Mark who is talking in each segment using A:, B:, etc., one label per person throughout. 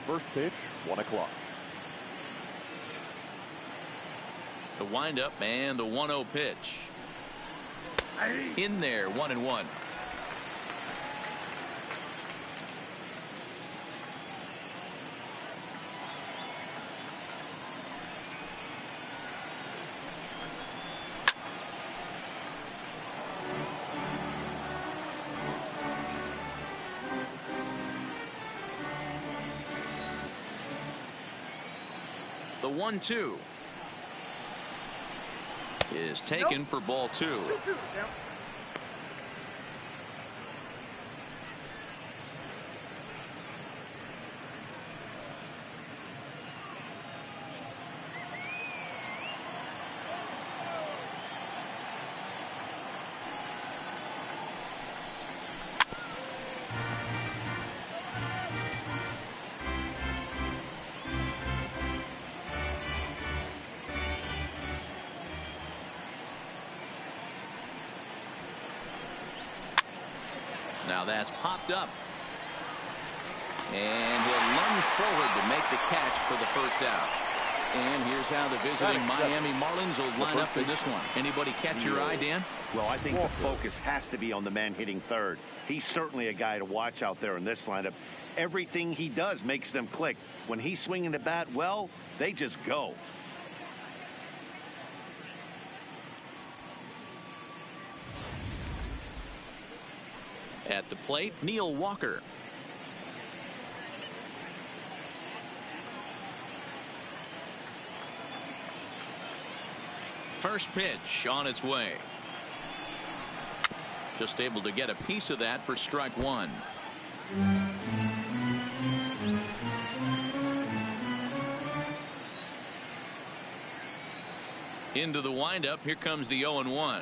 A: First pitch, 1 o'clock.
B: The windup and the 1-0 pitch. In there, 1-1. The 1-2 is taken for ball 2. Now that's popped up. And he'll lunge forward to make the catch for the first out. And here's how the visiting Miami Marlins will line up in this one. Anybody catch your eye, Dan?
C: Well, I think the focus has to be on the man hitting third. He's certainly a guy to watch out there in this lineup. Everything he does makes them click. When he's swinging the bat, well, they just go.
B: At the plate, Neil Walker. First pitch on its way. Just able to get a piece of that for strike 1. Into the windup. Here comes the 0-1.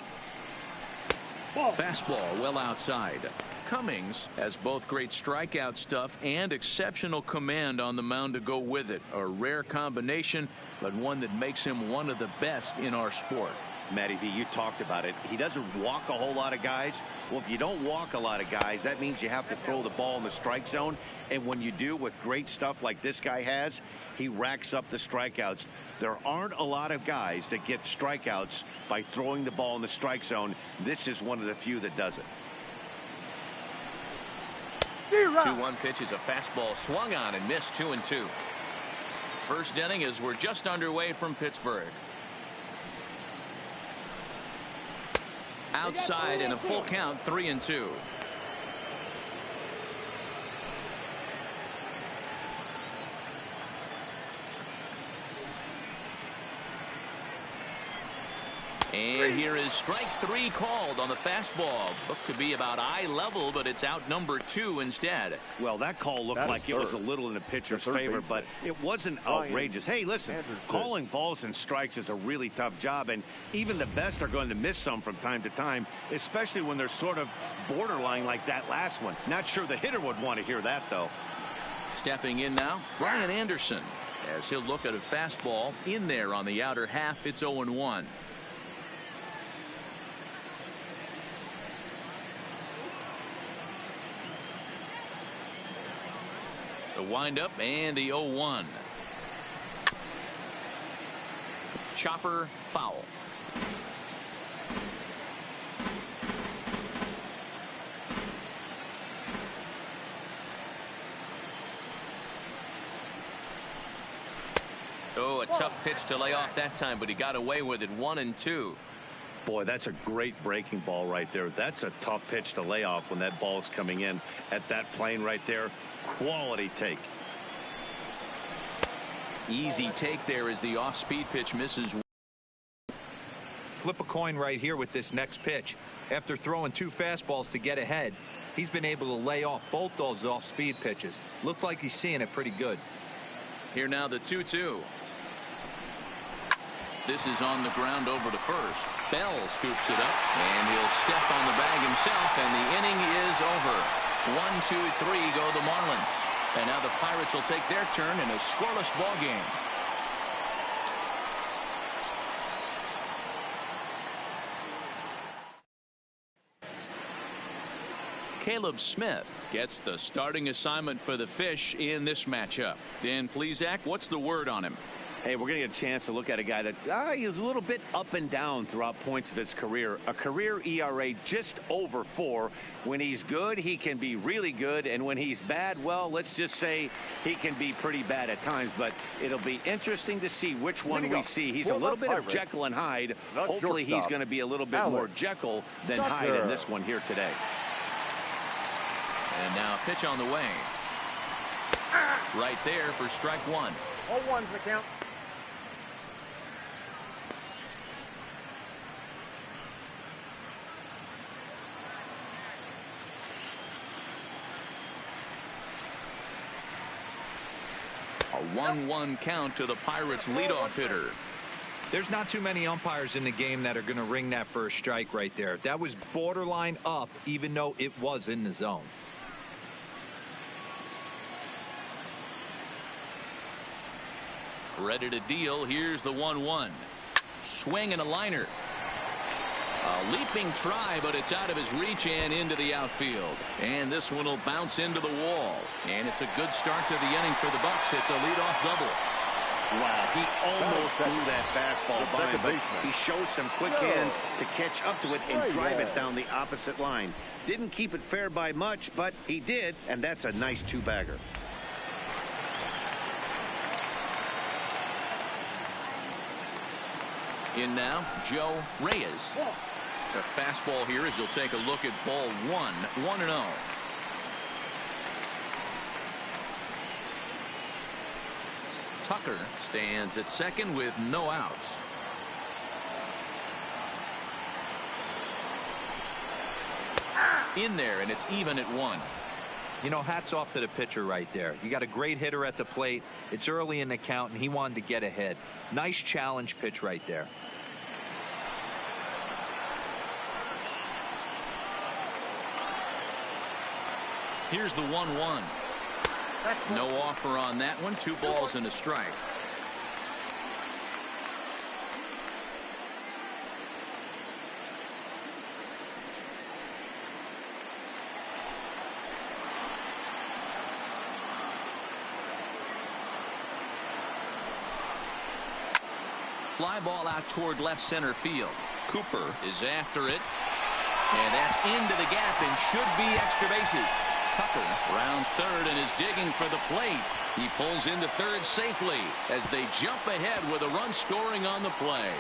B: Fastball well outside. Cummings has both great strikeout stuff and exceptional command on the mound to go with it. A rare combination, but one that makes him one of the best in our sport.
C: Matty V, you talked about it. He doesn't walk a whole lot of guys. Well, if you don't walk a lot of guys, that means you have to throw the ball in the strike zone. And when you do with great stuff like this guy has, he racks up the strikeouts. There aren't a lot of guys that get strikeouts by throwing the ball in the strike zone. This is one of the few that does it.
B: 2-1 pitch is a fastball swung on and missed. 2-2. First inning as we're just underway from Pittsburgh. Outside in a full count, 3-2. And here is strike 3 called on the fastball. Looked to be about eye level, but it's out number 2 instead.
C: Well, that call looked like it was a little in the pitcher's favor, but it wasn't outrageous. Hey, listen, calling balls and strikes is a really tough job, and even the best are going to miss some from time to time, especially when they're sort of borderline like that last one. Not sure the hitter would want to hear that, though.
B: Stepping in now, Brian Anderson, as he'll look at a fastball in there on the outer half. It's 0-1. The windup and the 0-1. Chopper foul. Oh, a tough pitch to lay off that time, but he got away with it. 1-2.
C: Boy, that's a great breaking ball right there. That's a tough pitch to lay off when that ball's coming in at that plane right there. Quality take.
B: Easy take there as the off-speed pitch misses.
D: Flip a coin right here with this next pitch. After throwing 2 fastballs to get ahead, he's been able to lay off both those off-speed pitches. Looked like he's seeing it pretty good.
B: Here now the 2-2. This is on the ground over to first. Bell scoops it up, and he'll step on the bag himself, and the inning is over. 1-2-3 go the Marlins. And now the Pirates will take their turn in a scoreless ball game. Caleb Smith gets the starting assignment for the Fish in this matchup. Dan Plesac, what's the word on him?
C: Hey, we're going to get a chance to look at a guy that is a little bit up and down throughout points of his career. A career ERA just over 4. When he's good, he can be really good. And when he's bad, well, let's just say he can be pretty bad at times. But it'll be interesting to see which one we see. He's a little bit of Jekyll and Hyde. Hopefully he's going to be a little bit more Jekyll than Hyde in this one here today.
B: And now a pitch on the way. Right there for strike 1.
A: 0-1's the count.
B: A 1-1 count to the Pirates leadoff hitter.
D: There's not too many umpires in the game that are going to ring that first strike right there. That was borderline up, even though it was in the zone.
B: Ready to deal. Here's the 1-1. Swing and a liner. A leaping try, but it's out of his reach and into the outfield. And this one will bounce into the wall. And it's a good start to the inning for the Bucks. It's a leadoff double.
C: Wow, he almost threw that fastball by him, but he shows some quick hands to catch up to it and drive it down the opposite line. Didn't keep it fair by much, but he did, and that's a nice two-bagger.
B: In now, Joe Reyes. The fastball here as you'll take a look at ball 1, 1-0. Tucker stands at second with no outs. In there, and it's even at 1.
D: You know, hats off to the pitcher right there. You got a great hitter at the plate. It's early in the count, and he wanted to get ahead. Nice challenge pitch right there.
B: Here's the 1-1. No offer on that one. 2 balls and a strike. Fly ball out toward left center field. Cooper is after it. And that's into the gap and should be extra bases. Tucker rounds third and is digging for the plate. He pulls into third safely as they jump ahead with a run scoring on the play.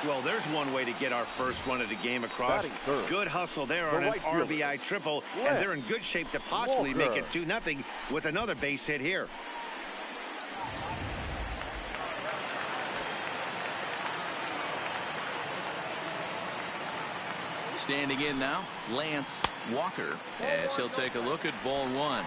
C: Well, there's one way to get our first run of the game across. Good hustle there on an RBI triple, and they're in good shape to possibly make it 2-0 with another base hit here.
B: Standing in now, Lance Walker, as he'll take a look at ball 1.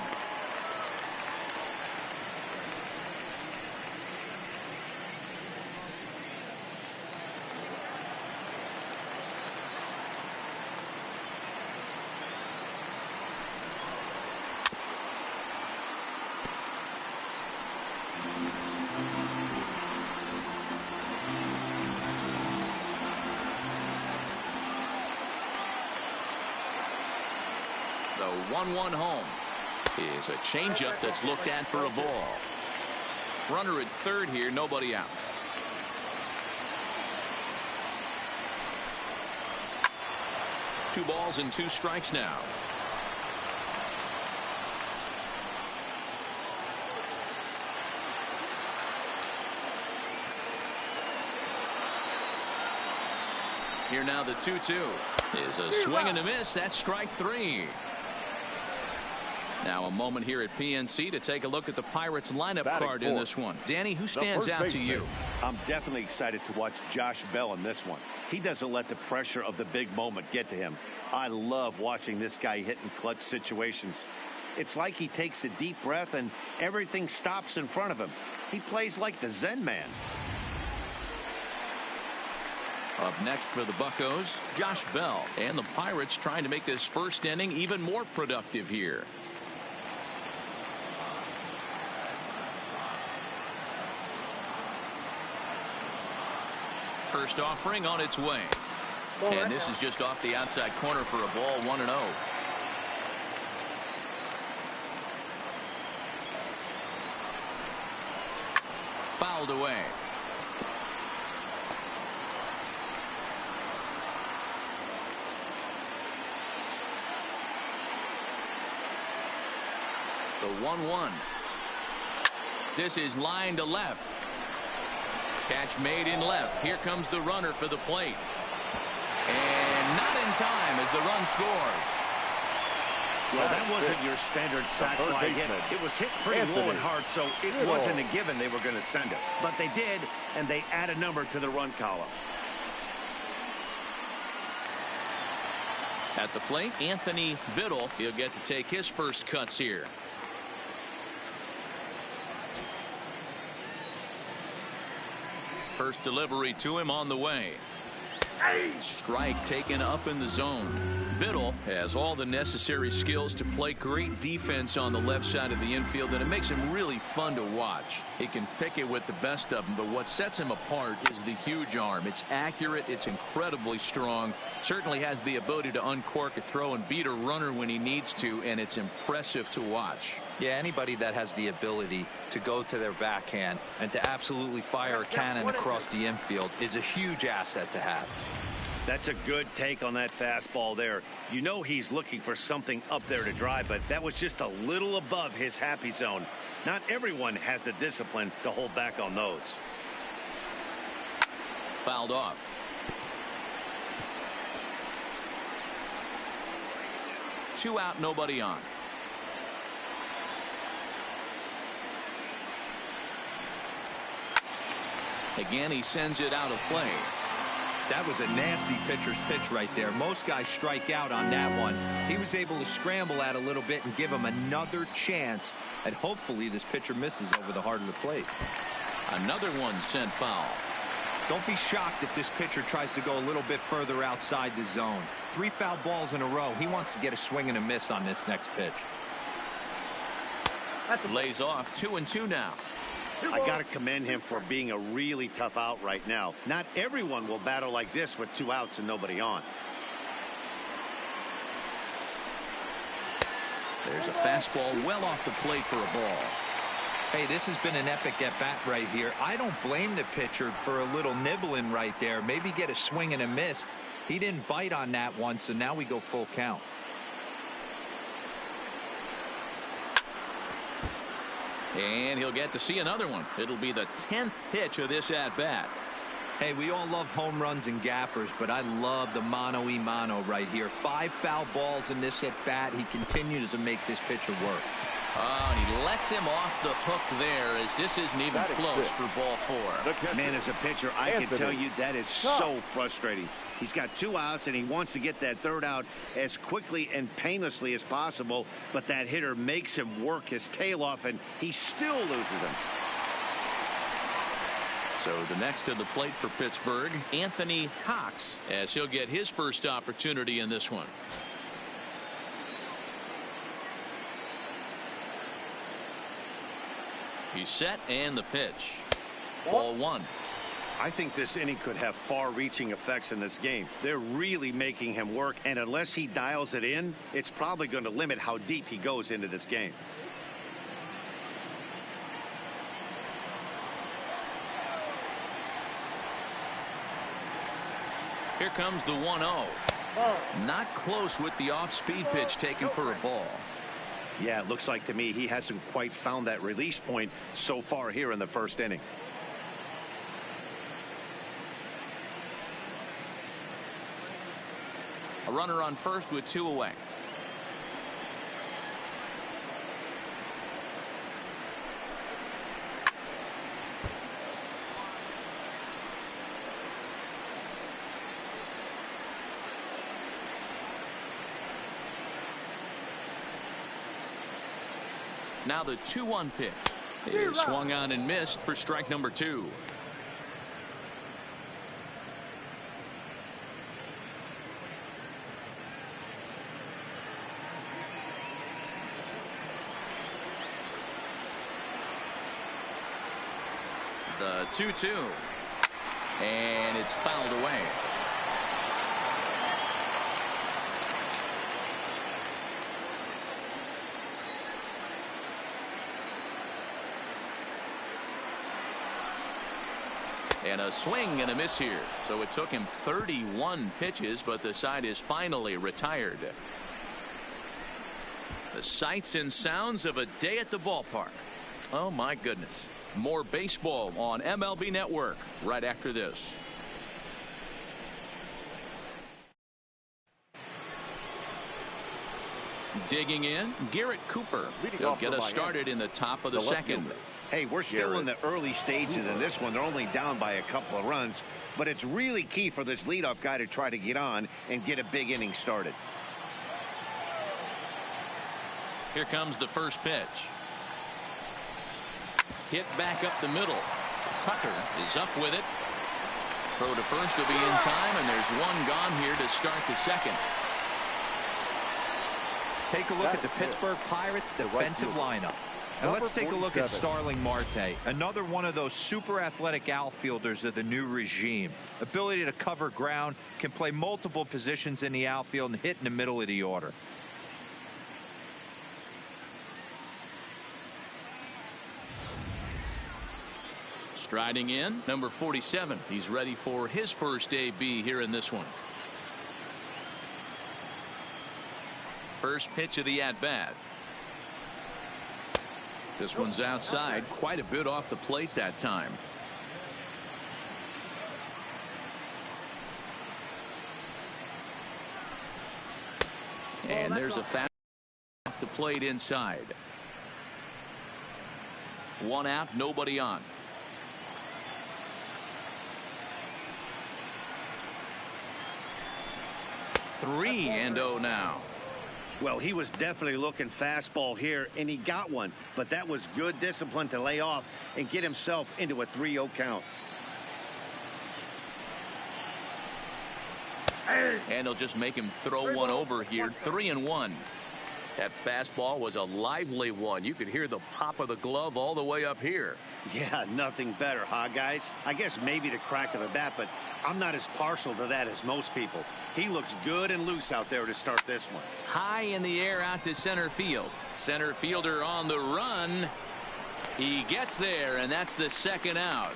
B: The 1-1 home is a changeup that's looked at for a ball. Runner at third here, nobody out. Two balls and 2 strikes now. Here now the 2-2 is a swing and a miss. That's strike 3. Now a moment here at PNC to take a look at the Pirates lineup card in this one. Danny, who stands out to you?
C: I'm definitely excited to watch Josh Bell in this one. He doesn't let the pressure of the big moment get to him. I love watching this guy hit in clutch situations. It's like he takes a deep breath and everything stops in front of him. He plays like the Zen man.
B: Up next for the Buccos, Josh Bell, and the Pirates trying to make this first inning even more productive here. First offering on its way. And this is just off the outside corner for a ball, 1-0. Fouled away. The 1-1. This is line to left. Catch made in left. Here comes the runner for the plate. And not in time as the run scores.
C: Well, that wasn't your standard sac fly hit. It was hit pretty low and hard, so it wasn't a given they were going to send it. But they did, and they add a number to the run column.
B: At the plate, Anthony Biddle. He'll get to take his first cuts here. First delivery to him on the way. Strike taken up in the zone. Biddle has all the necessary skills to play great defense on the left side of the infield, and it makes him really fun to watch. He can pick it with the best of them, but what sets him apart is the huge arm. It's accurate. It's incredibly strong. Certainly has the ability to uncork a throw and beat a runner when he needs to, and it's impressive to watch.
D: Yeah, anybody that has the ability to go to their backhand and to absolutely fire a cannon across the infield is a huge asset to have.
C: That's a good take on that fastball there. You know he's looking for something up there to drive, but that was just a little above his happy zone. Not everyone has the discipline to hold back on those.
B: Fouled off. Two out, nobody on. Again, he sends it out of play.
D: That was a nasty pitcher's pitch right there. Most guys strike out on that one. He was able to scramble at a little bit and give him another chance, and hopefully this pitcher misses over the heart of the plate.
B: Another one sent foul.
D: Don't be shocked if this pitcher tries to go a little bit further outside the zone. 3 foul balls in a row. He wants to get a swing and a miss on this next pitch.
B: Lays off 2-2 now.
C: I got to commend him for being a really tough out right now. Not everyone will battle like this with 2 outs and nobody on.
B: There's a fastball well off the plate for a ball.
D: Hey, this has been an epic at-bat right here. I don't blame the pitcher for a little nibbling right there. Maybe get a swing and a miss. He didn't bite on that one, so now we go full count.
B: And he'll get to see another one. It'll be the 10th pitch of this at-bat.
D: Hey, we all love home runs and gappers, but I love the mano-y-mano right here. 5 foul balls in this at-bat. He continues to make this pitcher work.
B: And he lets him off the hook there, as this isn't even close for ball 4.
C: Man, as a pitcher, I can tell you that is so frustrating. He's got 2 outs, and he wants to get that 3rd out as quickly and painlessly as possible, but that hitter makes him work his tail off, and he still loses him.
B: So the next to the plate for Pittsburgh, Anthony Cox, as he'll get his first opportunity in this one. He's set, and the pitch. Ball 1.
C: I think this inning could have far-reaching effects in this game. They're really making him work, and unless he dials it in, it's probably going to limit how deep he goes into this game.
B: Here comes the 1-0. Not close with the off-speed pitch taken for a ball.
C: Yeah, it looks like to me he hasn't quite found that release point so far here in the 1st inning.
B: A runner on first with 2 away. Now the 2-1 pitch is swung on and missed for strike number 2. The 2-2, and it's fouled away. And a swing and a miss here. So it took him 31 pitches, but the side is finally retired. The sights and sounds of a day at the ballpark. Oh my goodness. More baseball on MLB Network right after this. Digging in, Garrett Cooper. He'll get us started in the top of the second.
C: Hey, we're still in the early stages in this one. They're only down by a couple of runs, but it's really key for this leadoff guy to try to get on and get a big inning started.
B: Here comes the first pitch. Hit back up the middle. Tucker is up with it. Throw to first will be in time, and there's one gone here to start the second.
D: Take a look at the Pittsburgh Pirates defensive lineup. And let's take a look at Starling Marte, another one of those super athletic outfielders of the new regime. Ability to cover ground, can play multiple positions in the outfield and hit in the middle of the order.
B: Striding in, number 47. He's ready for his first AB here in this one. First pitch of the at-bat. This one's outside, quite a bit off the plate that time. And there's a foul off the plate inside. One out, nobody on. 3-0 now.
C: Well, he was definitely looking fastball here, and he got one. But that was good discipline to lay off and get himself into a 3-0 count.
B: And they'll just make him throw one over here. 3-1. That fastball was a lively one. You could hear the pop of the glove all the way up here.
C: Yeah, nothing better, huh, guys? I guess maybe the crack of the bat, but I'm not as partial to that as most people. He looks good and loose out there to start this one.
B: High in the air out to center field. Center fielder on the run. He gets there, and that's the second out.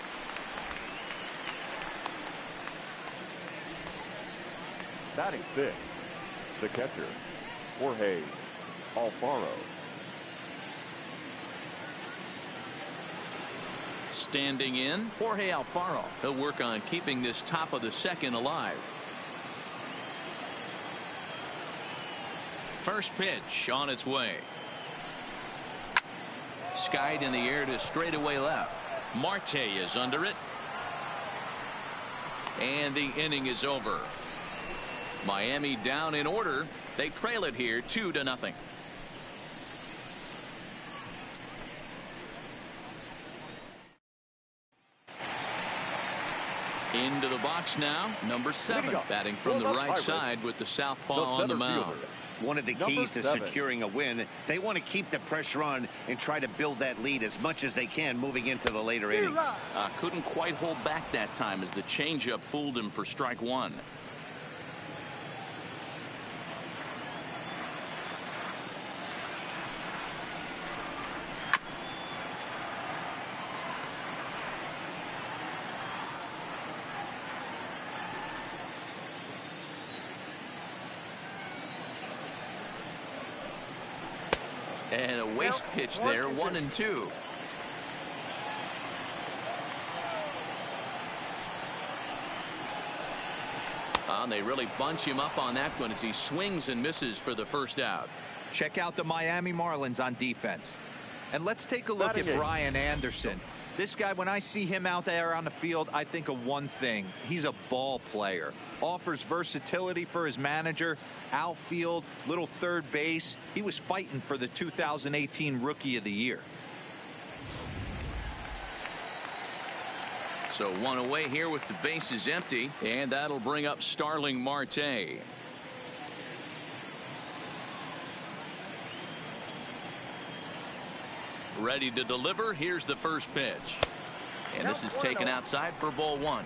A: Batting fifth, the catcher, Jorge Alfaro.
B: Standing in, Jorge Alfaro. He'll work on keeping this top of the second alive. First pitch on its way. Skied in the air to straightaway left. Marte is under it. And the inning is over. Miami down in order. They trail it here 2-0. Into the box now, number 7, batting from the right side with the southpaw on the mound.
C: One of the keys to securing a win, they want to keep the pressure on and try to build that lead as much as they can moving into the later innings.
B: Couldn't quite hold back that time as the changeup fooled him for strike one. And a waste pitch there, 1-2. And they really bunch him up on that one as he swings and misses for the first out.
D: Check out the Miami Marlins on defense. And let's take a look at Brian Anderson. This guy, when I see him out there on the field, I think of one thing. He's a ball player. Offers versatility for his manager. Outfield, little third base. He was fighting for the 2018 Rookie of the Year.
B: So one away here with the bases empty, and that'll bring up Starling Marte. Ready to deliver. Here's the first pitch. And this is taken outside for ball one.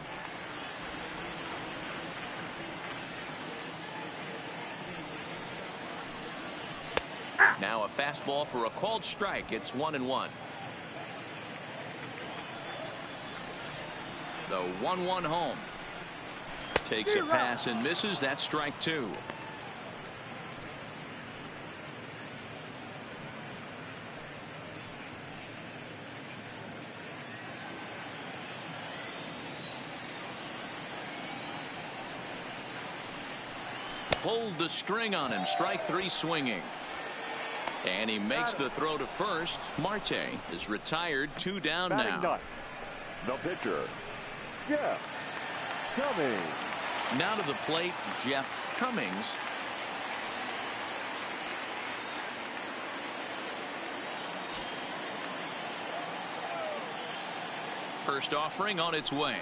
B: Now a fastball for a called strike. It's 1-1. The 1-1 home. Takes a pass and misses. That's strike two. Pulled the string on him. Strike three swinging. And he makes the throw to first. Marte is retired. 2 down now.
A: The pitcher, Jeff Cummings.
B: Now to the plate, Jeff Cummings. First offering on its way.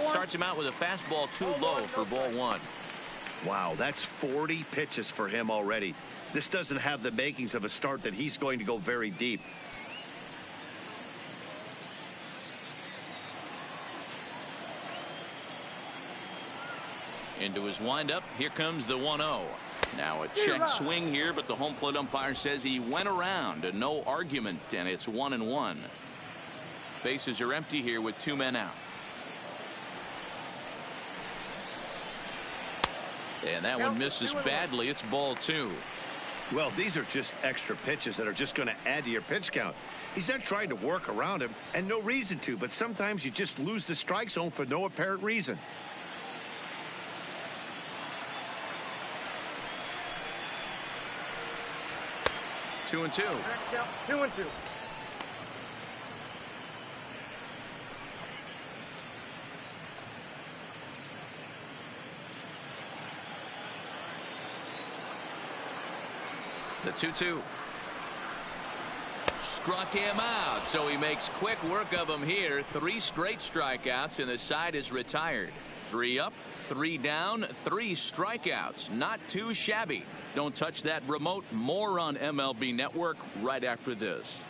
B: Starts him out with a fastball too low for ball one.
C: Wow, that's 40 pitches for him already. This doesn't have the makings of a start that he's going to go very deep.
B: Into his windup. Here comes the 1-0. Now a check swing here, but the home plate umpire says he went around. And no argument, and it's 1-1. Bases are empty here with 2 men out. And that one misses badly. It's ball 2.
C: Well, these are just extra pitches that are just going to add to your pitch count. He's not trying to work around him, and no reason to, but sometimes you just lose the strike zone for no apparent reason.
B: Two and two.
E: 2-2.
B: The 2-2. Struck him out, so he makes quick work of him here. 3 straight strikeouts, and the side is retired. 3 up, 3 down, 3 strikeouts. Not too shabby. Don't touch that remote. More on MLB Network right after this.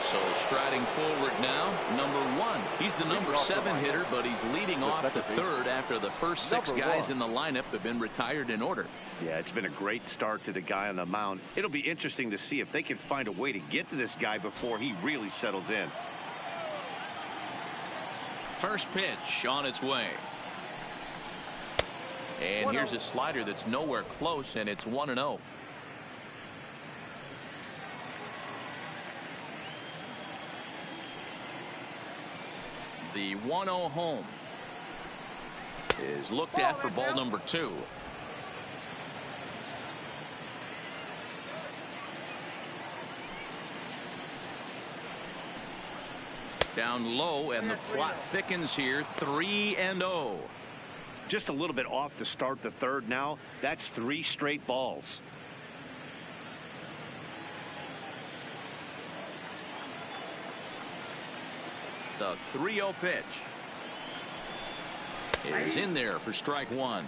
B: So striding forward now, number 1. He's the number 7 hitter, but he's leading off the third after the first 6 guys in the lineup have been retired in order.
C: Yeah, it's been a great start to the guy on the mound. It'll be interesting to see if they can find a way to get to this guy before he really settles in.
B: First pitch on its way. And here's a slider that's nowhere close, and it's 1-0. The 1-0 home is looked at for ball number 2. Down low, and the plot thickens here. 3-0.
C: Just a little bit off to start the third now. That's 3 straight balls.
B: The 3-0 pitch is in there for strike 1.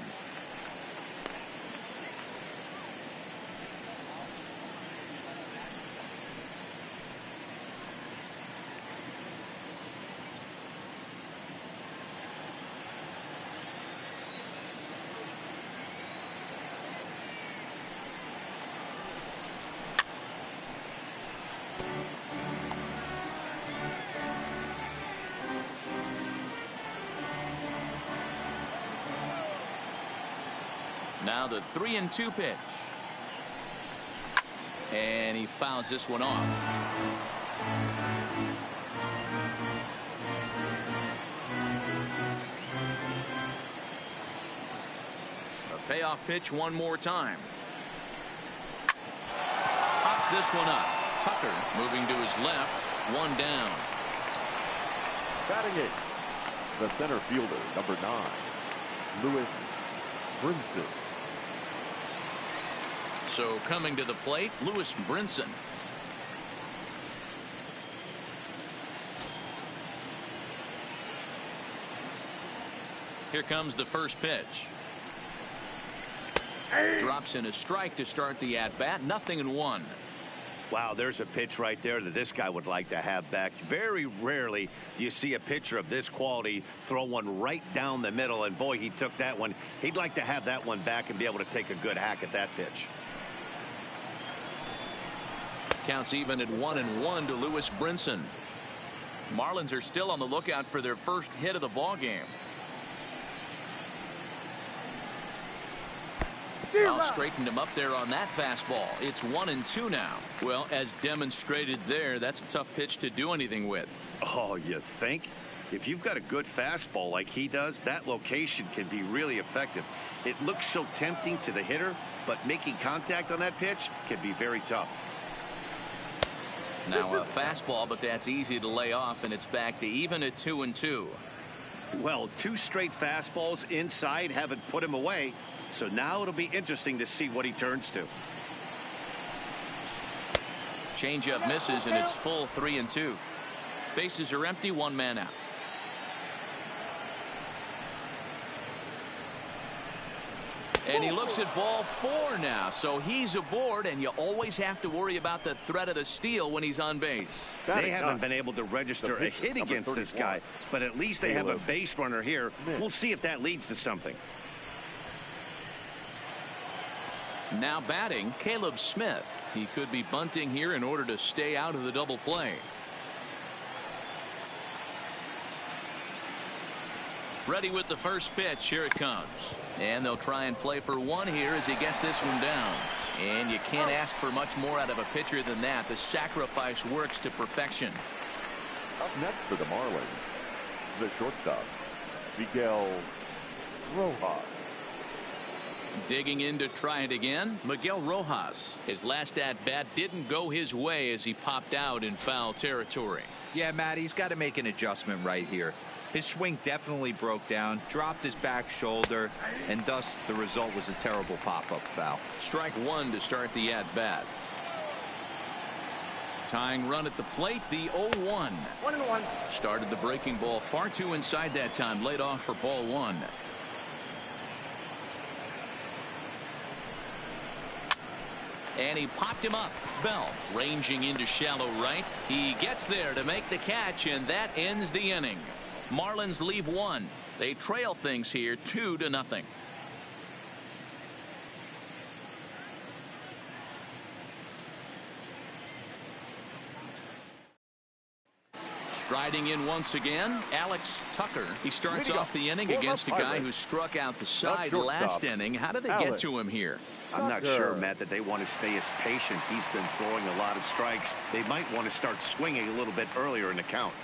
B: Now the 3-2 pitch. And he fouls this one off. A payoff pitch one more time. Pops this one up. Tucker moving to his left. 1 down.
A: Batting 8th, the center fielder, number 9, Lewis Brinson.
B: So coming to the plate, Lewis Brinson. Here comes the first pitch. Drops in a strike to start the at-bat. 0-1.
C: Wow, there's a pitch right there that this guy would like to have back. Very rarely do you see a pitcher of this quality throw one right down the middle, and boy, he took that one. He'd like to have that one back and be able to take a good hack at that pitch.
B: Counts even at 1-1 to Lewis Brinson. Marlins are still on the lookout for their first hit of the ball game. Well, straightened him up there on that fastball. It's 1-2 now. Well, as demonstrated there, that's a tough pitch to do anything with.
C: Oh, you think? If you've got a good fastball like he does, that location can be really effective. It looks so tempting to the hitter, but making contact on that pitch can be very tough.
B: Now a fastball, but that's easy to lay off, and it's back to even at 2-2.
C: Well, 2 straight fastballs inside haven't put him away. So now it'll be interesting to see what he turns to.
B: Changeup misses, and it's full 3-2. Bases are empty, 1 man out. And he looks at ball 4 now, so he's aboard, and you always have to worry about the threat of the steal when he's on base.
C: They haven't been able to register a hit against this guy, but at least they have a base runner here. We'll see if that leads to something.
B: Now batting, Caleb Smith. He could be bunting here in order to stay out of the double play. Ready with the first pitch. Here it comes. And they'll try and play for 1 here as he gets this one down. And you can't ask for much more out of a pitcher than that. The sacrifice works to perfection.
A: Up next for the Marlins, the shortstop, Miguel Rojas.
B: Digging in to try it again, Miguel Rojas. His last at-bat didn't go his way as he popped out in foul territory.
D: Yeah, Matt, he's got to make an adjustment right here. His swing definitely broke down, dropped his back shoulder, and thus the result was a terrible pop-up foul.
B: Strike 1 to start the at-bat. Tying run at the plate, the 0-1.
E: 1-1.
B: Started the breaking ball far too inside that time, laid off for ball 1. And he popped him up. Bell ranging into shallow right. He gets there to make the catch, and that ends the inning. Marlins leave 1. They trail things here 2-0. Striding in once again, Alex Tucker. He starts off the inning against a guy who struck out the side last inning. How did they get to him here?
C: I'm not sure, Matt, that they want to stay as patient. He's been throwing a lot of strikes. They might want to start swinging a little bit earlier in the count.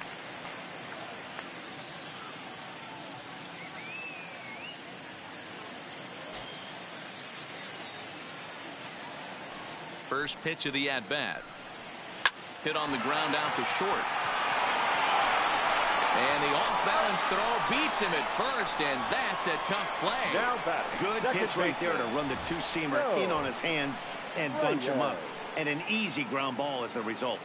B: First pitch of the at-bat. Hit on the ground out to short. And the off-balance throw beats him at first, and that's a tough play.
A: Now back.
C: Good pitch right there to run the 2-seamer in on his hands and bunch him up. And an easy ground ball as the result.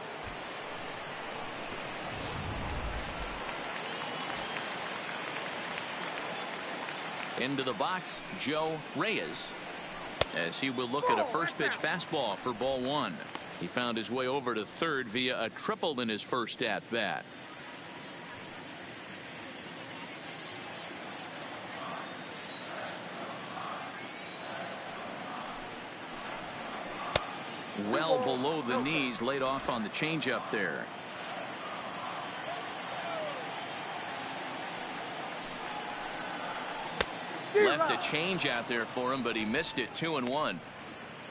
B: Into the box, Joe Reyes, as he will look at a first pitch fastball for ball 1. He found his way over to third via a triple in his first at bat. Well below the knees, laid off on the changeup there. Left a change out there for him, but he missed it. 2-1.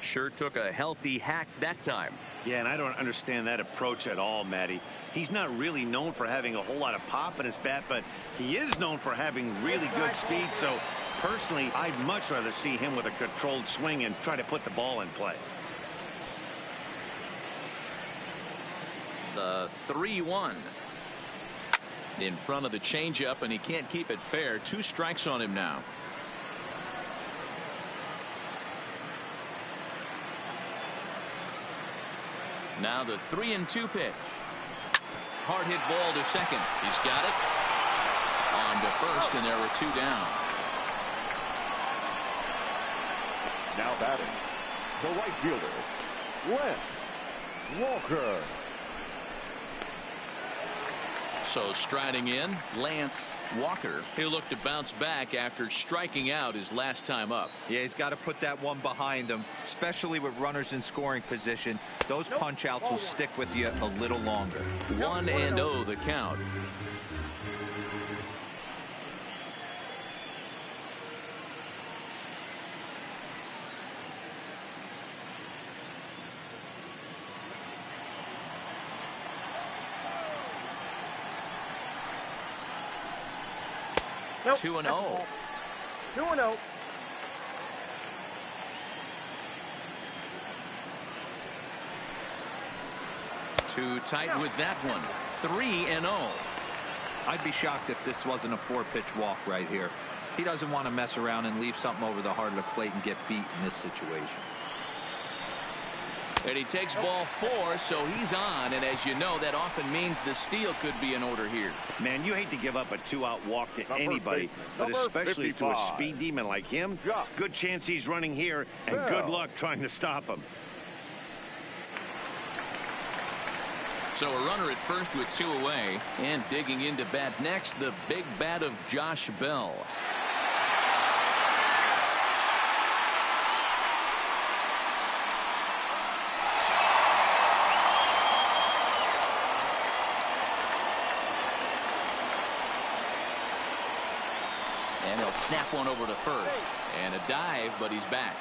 B: Sure took a healthy hack that time.
C: Yeah, and I don't understand that approach at all, Matty. He's not really known for having a whole lot of pop in his bat, but he is known for having really good speed. So personally, I'd much rather see him with a controlled swing and try to put the ball in play.
B: The 3-1 in front of the changeup, and he can't keep it fair. 2 strikes on him now. Now the 3-2 pitch. Hard hit ball to second. He's got it. On to first, and there were 2 down.
A: Now batting, the right fielder, Len Walker.
B: So striding in, Lance Walker, he'll look to bounce back after striking out his last time up.
D: Yeah, he's got to put that one behind him, especially with runners in scoring position. Those punch outs will stick with you a little longer.
B: 1-0 the count.
E: Nope.
B: 2-0.
E: 2-0.
B: Too tight with that one. 3-0.
D: I'd be shocked if this wasn't a 4-pitch walk right here. He doesn't want to mess around and leave something over the heart of the plate and get beat in this situation.
B: And he takes ball 4, so he's on. And as you know, that often means the steal could be in order here.
C: Man, you hate to give up a 2-out walk to anybody, but
A: Number
C: especially to a
A: 55.
C: speed demon like him.
A: Yeah.
C: Good chance he's running here, and
A: Yeah.
C: good luck trying to stop him.
B: So a runner at first with 2 away, and digging into bat next, the big bat of Josh Bell. And he'll snap one over to first. And a dive, but he's back.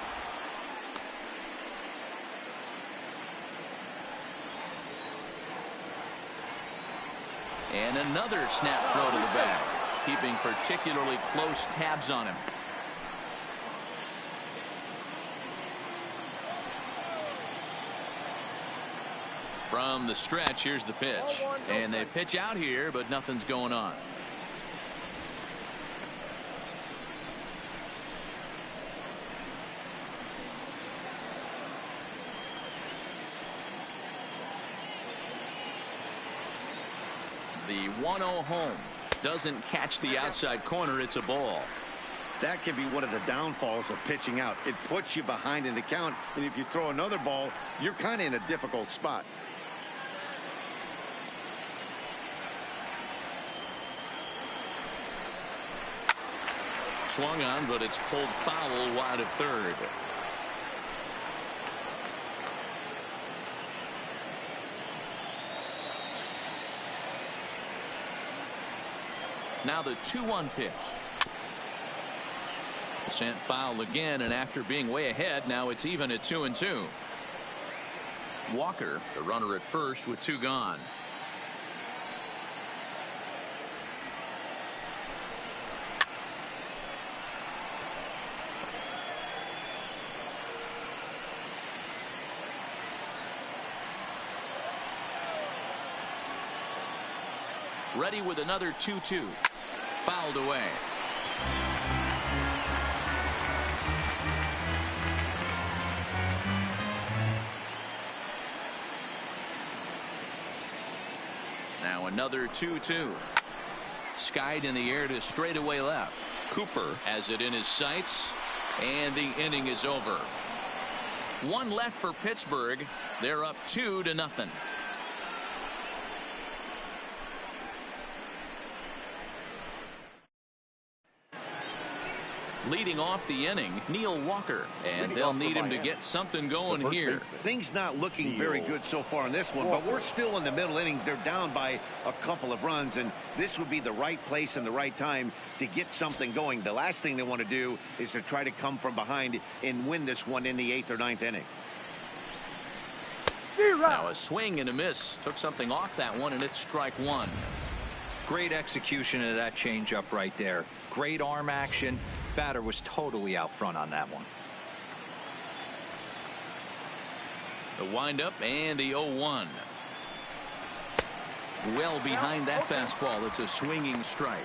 B: And another snap throw to the bag, keeping particularly close tabs on him. From the stretch, here's the pitch. And they pitch out here, but nothing's going on. The 1-0 home doesn't catch the outside corner. It's a ball.
C: That can be one of the downfalls of pitching out. It puts you behind in the count, and if you throw another ball, you're kind of in a difficult spot.
B: Swung on, but it's pulled foul wide of third. Now the 2-1 pitch. Sent foul again, and after being way ahead, now it's even at 2-2. Walker, the runner at first with 2 gone. Ready with another 2-2. Fouled away. Now another 2-2. Skied in the air to straightaway left. Cooper has it in his sights, and the inning is over. 1 left for Pittsburgh. They're up 2-0. Leading off the inning, Neil Walker, and they'll need him to get something going here.
C: Things not looking very good so far in this one, but we're still in the middle innings. They're down by a couple of runs, and this would be the right place and the right time to get something going. The last thing they want to do is to try to come from behind and win this one in the 8th or 9th inning.
B: Now a swing and a miss. Took something off that one, and it's strike 1.
D: Great execution of that changeup right there. Great arm action. Batter was totally out front on that one.
B: The windup and the 0-1. Well behind that fastball. It's a swinging strike.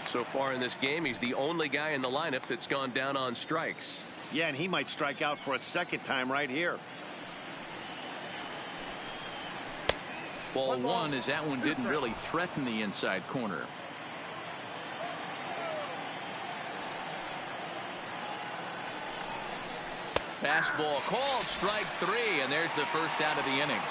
F: So far in this game, he's the only guy in the lineup that's gone down on strikes.
C: Yeah, and he might strike out for a second time right here.
B: Ball 1, as that one didn't really threaten the inside corner. Fastball called, strike 3, and there's the first out of the inning.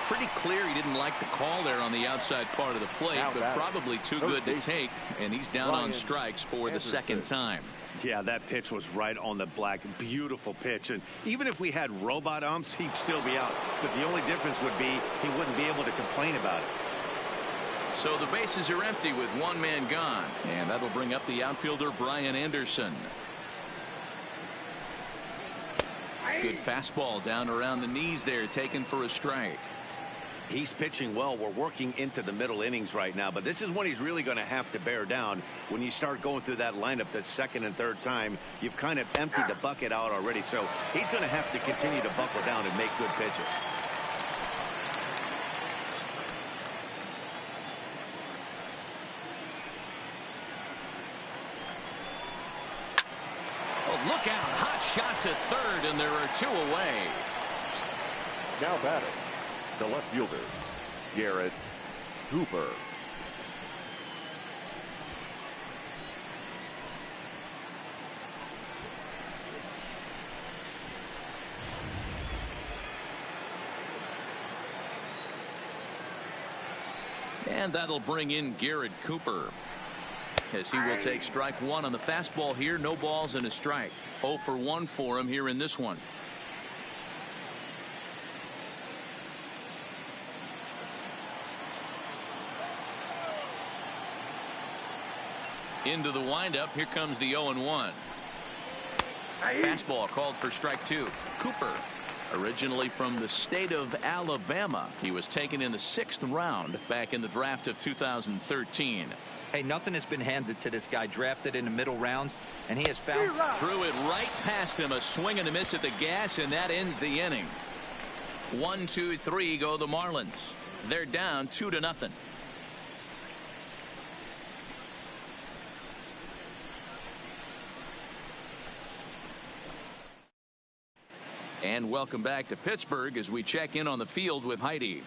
B: Pretty clear he didn't like the call there on the outside part of the plate, but probably too good to take, and he's down on strikes for the second time.
C: Yeah, that pitch was right on the black. Beautiful pitch. And even if we had robot umps, he'd still be out. But the only difference would be he wouldn't be able to complain about it.
B: So the bases are empty with one man gone. And that'll bring up the outfielder, Brian Anderson. Good fastball down around the knees there, taken for a strike.
C: He's pitching well. We're working into the middle innings right now, but this is when he's really going to have to bear down. When you start going through that lineup the second and third time, you've kind of emptied the bucket out already, so he's going to have to continue to buckle down and make good pitches.
B: Oh, look out. Hot shot to third, and there are 2 away.
A: Now batting, the left fielder, Garrett Cooper.
B: And that'll bring in Garrett Cooper, as he will take strike 1 on the fastball here. No balls and a strike. 0 for 1 for him here in this one. Into the windup. Here comes the 0-1. Fastball called for strike 2. Cooper, originally from the state of Alabama. He was taken in the 6th round back in the draft of 2013.
D: Hey, nothing has been handed to this guy. Drafted in the middle rounds, and he has found.
B: Threw it right past him. A swing and a miss at the gas, and that ends the inning. 1, 2, 3 go the Marlins. They're down 2-0. And welcome back to Pittsburgh as we check in on the field with Heidi.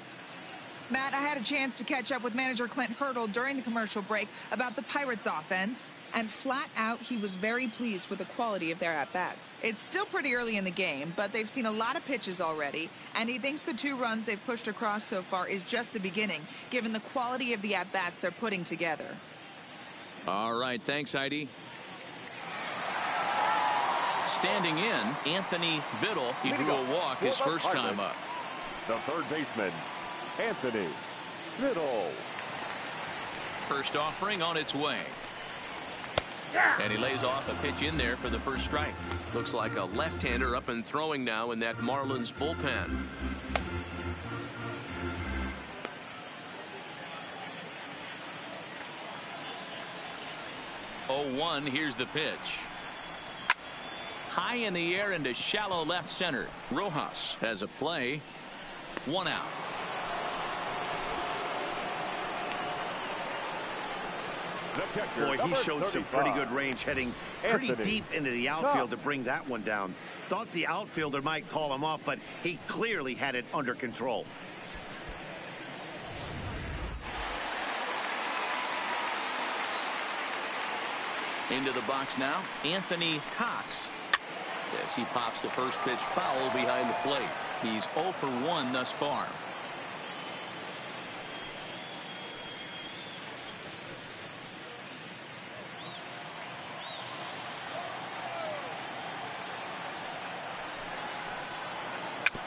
G: Matt, I had a chance to catch up with manager Clint Hurdle during the commercial break about the Pirates offense, and flat out he was very pleased with the quality of their at-bats. It's still pretty early in the game, but they've seen a lot of pitches already, and he thinks the 2 runs they've pushed across so far is just the beginning, given the quality of the at-bats they're putting together.
B: All right, thanks, Heidi. Standing in, Anthony Biddle. He drew a walk his first time up.
A: The third baseman, Anthony Biddle.
B: First offering on its way. And he lays off a pitch in there for the first strike. Looks like a left-hander up and throwing now in that Marlins bullpen. Oh, 1, here's the pitch. High in the air into shallow left center. Rojas has a play. 1 out.
C: Boy, he showed some pretty good range, heading pretty deep into the outfield to bring that one down. Thought the outfielder might call him off, but he clearly had it under control.
B: Into the box now, Anthony Cox. As he pops the first pitch foul behind the plate. He's 0 for 1 thus far.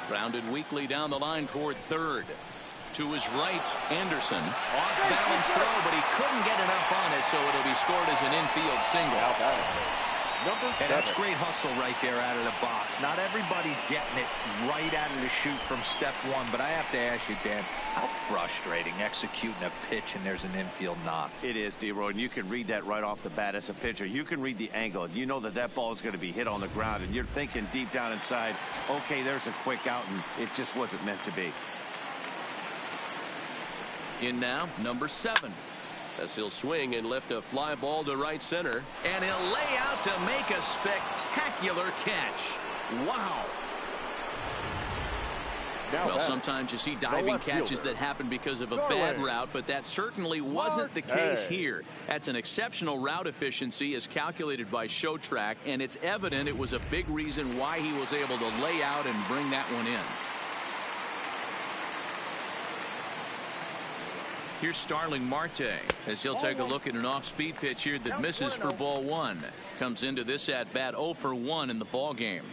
B: Grounded weakly down the line toward third. To his right, Anderson. Off balance throw, but he couldn't get enough on it, so it'll be scored as an infield single.
D: And that's great hustle right there out of the box. Not everybody's getting it right out of the chute from step 1, but I have to ask you, Dan, how frustrating executing a pitch and there's an infield knock.
C: It is, D-Roy, and you can read that right off the bat as a pitcher. You can read the angle, and you know that that ball is going to be hit on the ground, and you're thinking deep down inside, okay, there's a quick out, and it just wasn't meant to be.
B: In now, number 7.
F: As he'll swing and lift a fly ball to right center.
B: And he'll lay out to make a spectacular catch. Wow. Well, sometimes you see diving catches that happen because of a bad route, but that certainly wasn't the case here. That's an exceptional route efficiency as calculated by Show Track, and it's evident it was a big reason why he was able to lay out and bring that one in. Here's Starling Marte as he'll take a look at an off-speed pitch here that misses for ball one. Comes into this at bat 0 for 1 in the ball game.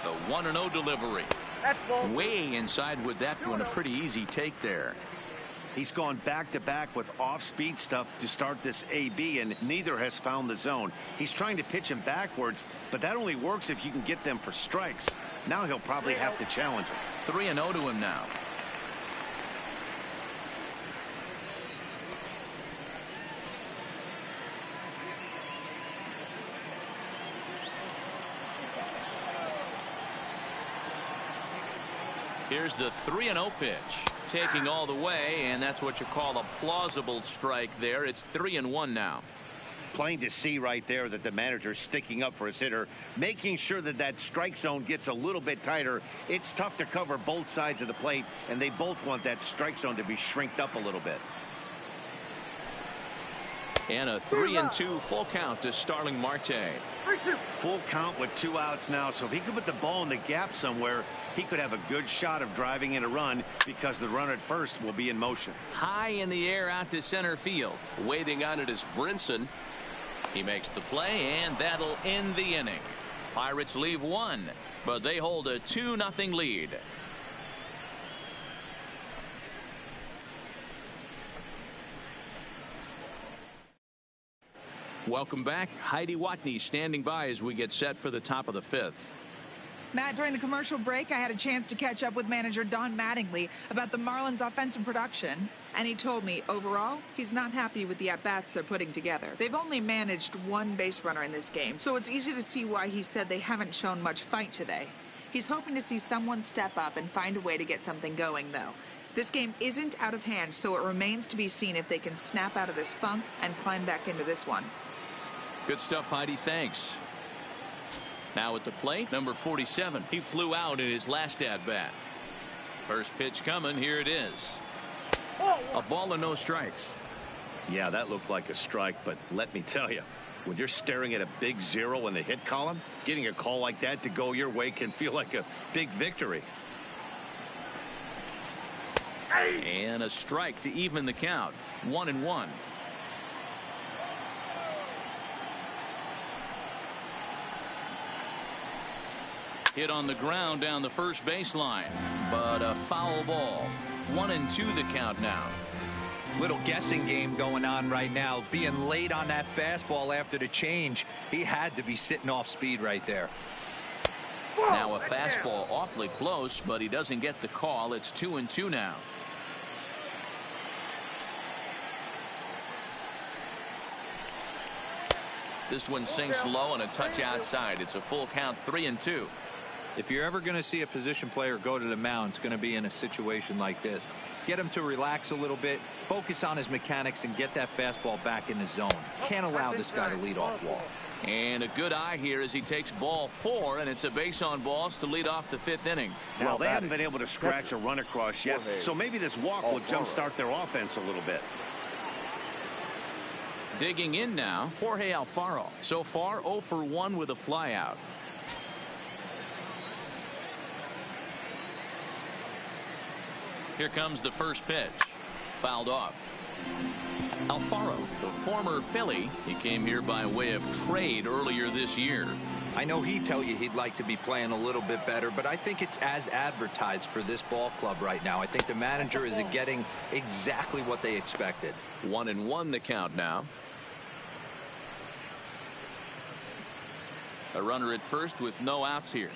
B: The 1-0 delivery. Way inside with that one. A pretty easy take there.
C: He's gone back-to-back with off-speed stuff to start this AB, and neither has found the zone. He's trying to pitch him backwards, but that only works if you can get them for strikes. Now he'll probably have to challenge him.
B: 3-0 to him now. Here's the 3-0 pitch. Taking all the way, and that's what you call a plausible strike there. It's 3-1 now.
C: Plain to see right there that the manager's sticking up for his hitter, making sure that that strike zone gets a little bit tighter. It's tough to cover both sides of the plate, and they both want that strike zone to be shrinked up a little bit.
B: And a 3-2 full count to Starling Marte.
C: Full count with 2 outs now, so if he could put the ball in the gap somewhere, he could have a good shot of driving in a run because the runner at first will be in motion.
B: High in the air out to center field.
F: Waiting on it is Brinson.
B: He makes the play, and that'll end the inning. Pirates leave 1, but they hold a 2-0 lead. Welcome back. Heidi Watney standing by as we get set for the top of the 5th.
G: Matt, during the commercial break, I had a chance to catch up with manager Don Mattingly about the Marlins' offensive production, and he told me, overall, he's not happy with the at-bats they're putting together. They've only managed 1 base runner in this game, so it's easy to see why he said they haven't shown much fight today. He's hoping to see someone step up and find a way to get something going, though. This game isn't out of hand, so it remains to be seen if they can snap out of this funk and climb back into this one.
B: Good stuff, Heidi. Thanks. Now at the plate, number 47. He flew out in his last at-bat. First pitch coming. Here it is. A ball and no strikes.
C: Yeah, that looked like a strike, but let me tell you, when you're staring at a big 0 in the hit column, getting a call like that to go your way can feel like a big victory.
B: And a strike to even the count. 1-1. Hit on the ground down the first baseline, but a foul ball. 1-2 the count now.
D: Little guessing game going on right now. Being late on that fastball after the change, he had to be sitting off speed right there.
B: Now a fastball awfully close, but he doesn't get the call. It's 2-2 now. This one sinks low and a touch outside. It's a full count, 3-2.
D: If you're ever going to see a position player go to the mound, it's going to be in a situation like this. Get him to relax a little bit, focus on his mechanics, and get that fastball back in the zone. Can't allow this guy to lead off walk.
B: And a good eye here as he takes ball 4, and it's a base on balls to lead off the 5th inning.
C: Well, they haven't been able to scratch a run across yet, so maybe this walk will jumpstart their offense a little bit.
B: Digging in now, Jorge Alfaro. So far, 0 for 1 with a flyout. Here comes the first pitch. Fouled off. Alfaro, the former Philly, he came here by way of trade earlier this year.
D: I know he'd tell you he'd like to be playing a little bit better, but I think it's as advertised for this ball club right now. I think the manager is getting exactly what they expected.
B: 1-1 the count now. A runner at first with no outs here.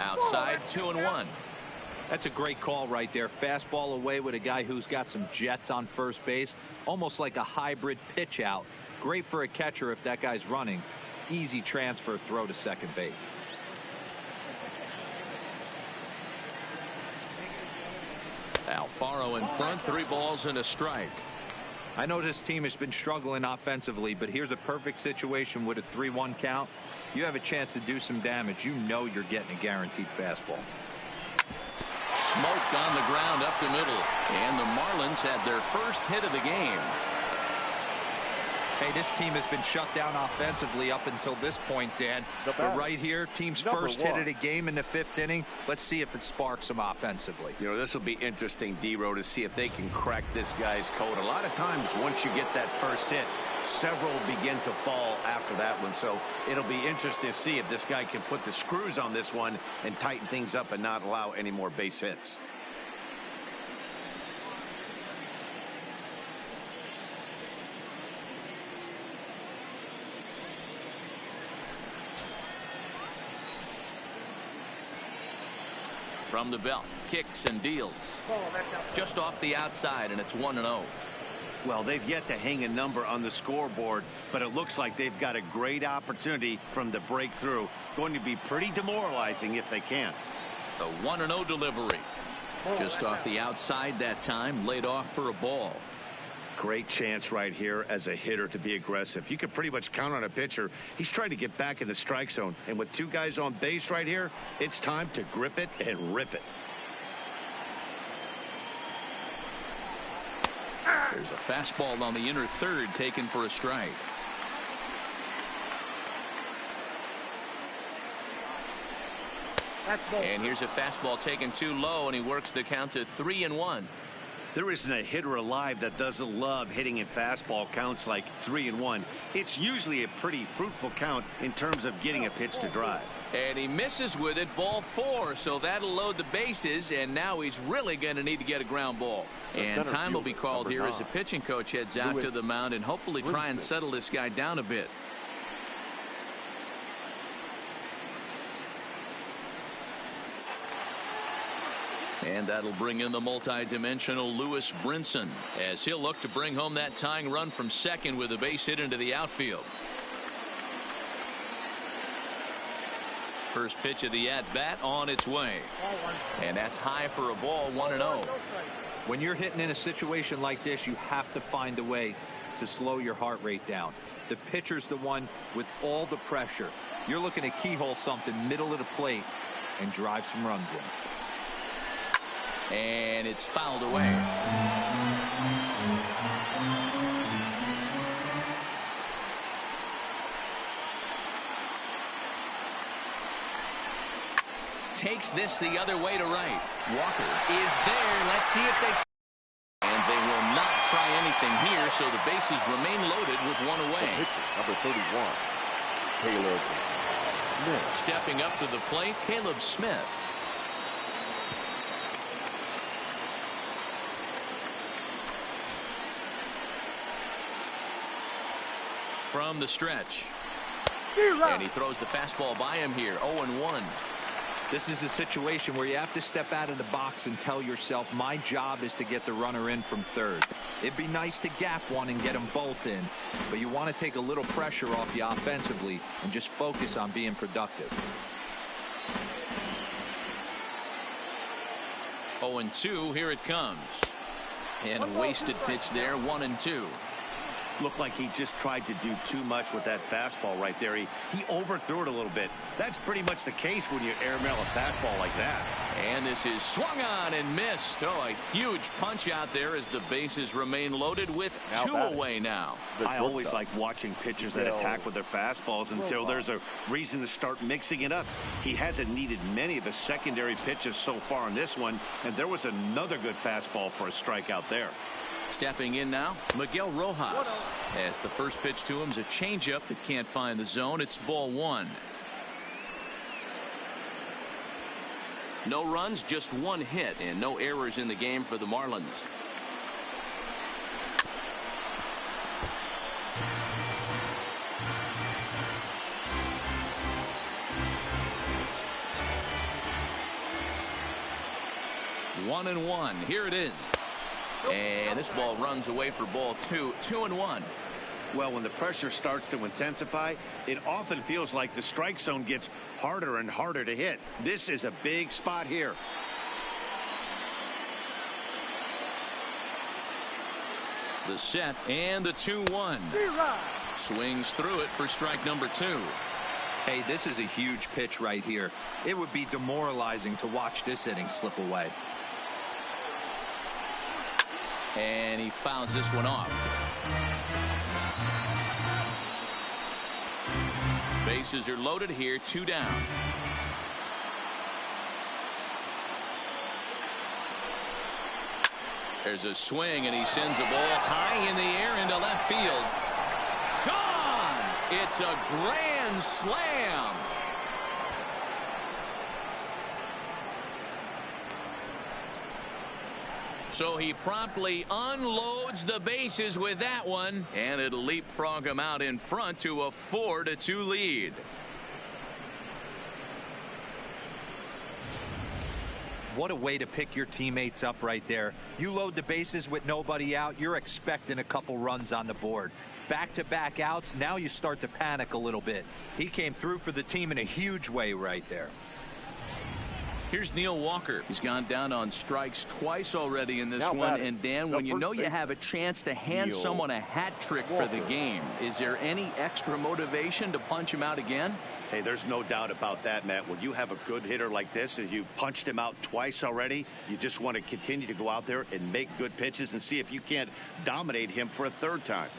B: Outside, 2-1.
D: That's a great call right there. Fastball away with a guy who's got some jets on first base. Almost like a hybrid pitch out. Great for a catcher if that guy's running. Easy transfer throw to second base.
B: Alfaro in front, 3 balls and a strike.
D: I know this team has been struggling offensively, but here's a perfect situation with a 3-1 count. You have a chance to do some damage. You know you're getting a guaranteed fastball.
B: Smoke on the ground up the middle. And the Marlins had their first hit of the game.
D: Hey, this team has been shut down offensively up until this point, Dan. But right here, team's first hit of the game in the 5th inning. Let's see if it sparks them offensively.
C: You know, this will be interesting, D-Row, to see if they can crack this guy's code. A lot of times, once you get that first hit, several begin to fall after that one. So it'll be interesting to see if this guy can put the screws on this one and tighten things up and not allow any more base hits.
B: From the belt, kicks and deals. Just off the outside, and it's 1-0.
C: Well, they've yet to hang a number on the scoreboard, but it looks like they've got a great opportunity from the breakthrough. Going to be pretty demoralizing if they can't.
B: The 1-0 delivery. Just off the outside that time, laid off for a ball.
C: Great chance right here as a hitter to be aggressive. You can pretty much count on a pitcher. He's trying to get back in the strike zone. And with 2 guys on base right here, it's time to grip it and rip it.
B: There's a fastball on the inner third taken for a strike. And here's a fastball taken too low, and he works the count to 3-1.
C: There isn't a hitter alive that doesn't love hitting in fastball counts like 3-1. It's usually a pretty fruitful count in terms of getting a pitch to drive.
B: And he misses with it, ball 4, so that'll load the bases, and now he's really going to need to get a ground ball. And time will be called here as the pitching coach heads out to the mound and hopefully try and settle this guy down a bit. And that'll bring in the multi-dimensional Lewis Brinson as he'll look to bring home that tying run from second with a base hit into the outfield. First pitch of the at-bat on its way. And that's high for a ball, 1-0.
D: When you're hitting in a situation like this, you have to find a way to slow your heart rate down. The pitcher's the one with all the pressure. You're looking to keyhole something middle of the plate and drive some runs in.
B: And it's fouled away. Takes this the other way to right. Walker is there. Let's see if they... And they will not try anything here, so the bases remain loaded with 1 away.
A: Number 31, Caleb Smith.
B: Stepping up to the plate, Caleb Smith. From the stretch. And he throws the fastball by him here. 0-1.
D: This is a situation where you have to step out of the box and tell yourself, my job is to get the runner in from third. It'd be nice to gap one and get them both in, but you want to take a little pressure off you offensively and just focus on being productive.
B: 0-2. Here it comes. And wasted pitch there. 1-2.
C: Looked like he just tried to do too much with that fastball right there. He overthrew it a little bit. That's pretty much the case when you airmail a fastball like that.
B: And this is swung on and missed. Oh, a huge punch out there as the bases remain loaded with 2 away now.
C: I always like watching pitchers that attack with their fastballs until there's a reason to start mixing it up. He hasn't needed many of his secondary pitches so far in this one, and there was another good fastball for a strikeout there.
B: Stepping in now, Miguel Rojas. As the first pitch to him is a changeup that can't find the zone. It's ball 1. No runs, just 1 hit, and no errors in the game for the Marlins. One and one. Here it is. And this ball runs away for ball 2. 2-1.
C: Well, when the pressure starts to intensify, it often feels like the strike zone gets harder and harder to hit. This is a big spot here.
B: The set and the 2-1. Swings through it for strike number 2.
D: Hey, this is a huge pitch right here. It would be demoralizing to watch this inning slip away.
B: And he fouls this one off. Bases are loaded here, 2 down. There's a swing, and he sends a ball high in the air into left field. Gone! It's a grand slam. So he promptly unloads the bases with that one, and it'll leapfrog him out in front to a 4-2 lead.
D: What a way to pick your teammates up right there. You load the bases with nobody out, you're expecting a couple runs on the board. Back-to-back outs, now you start to panic a little bit. He came through for the team in a huge way right there.
B: Here's Neil Walker. He's gone down on strikes twice already in this one. And Dan, when you know you have a chance to hand someone a hat trick for the game, is there any extra motivation to punch him out again?
C: Hey, there's no doubt about that, Matt. When you have a good hitter like this and you punched him out twice already, you just want to continue to go out there and make good pitches and see if you can't dominate him for a third time.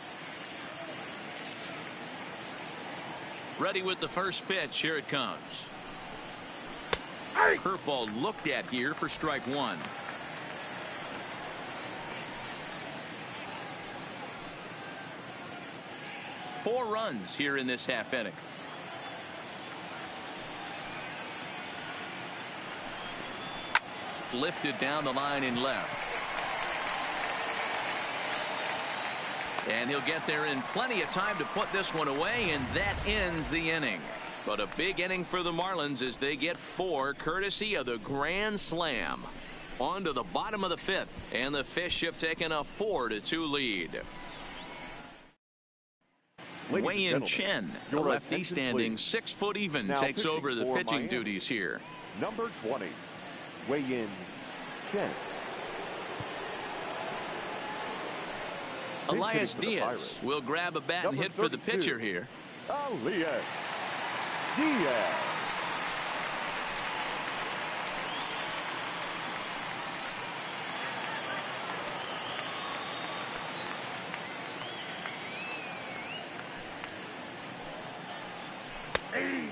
B: Ready with the first pitch. Here it comes. Curveball looked at here for strike 1. Four runs here in this half inning. Lifted down the line in left. And he'll get there in plenty of time to put this one away, and that ends the inning. But a big inning for the Marlins as they get 4 courtesy of the grand slam. On to the bottom of the 5th, and the Fish have taken a 4-2 lead. Wei-Yin Chen, the lefty standing 6 foot even,
A: now
B: takes over the pitching
A: Miami,
B: duties here.
A: Number 20, Wei-Yin Chen.
B: Elias Diaz will grab a bat and hit for the pitcher here.
A: Elias Diaz.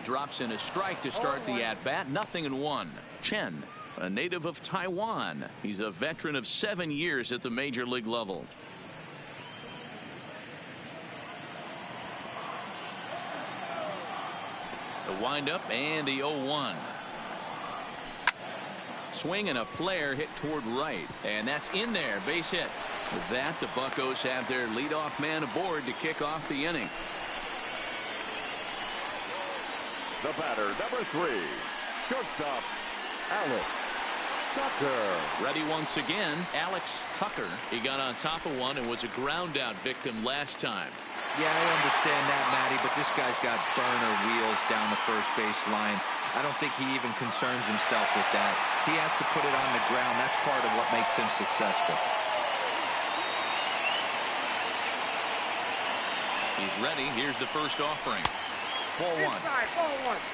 B: Drops in a strike to start the at-bat. 0-1. Chen, a native of Taiwan. He's a veteran of 7 years at the major league level. The windup and the 0-1. Swing and a flare hit toward right, and that's in there. Base hit. With that, the Buccos have their leadoff man aboard to kick off the inning.
A: The batter, number 3, shortstop, Alex Tucker.
B: Ready once again, Alex Tucker. He got on top of one and was a ground out victim last time.
D: Yeah, I understand that, Matty, but this guy's got burner wheels down the first base line. I don't think he even concerns himself with that. He has to put it on the ground. That's part of what makes him successful.
B: He's ready. Here's the first offering. 4-1.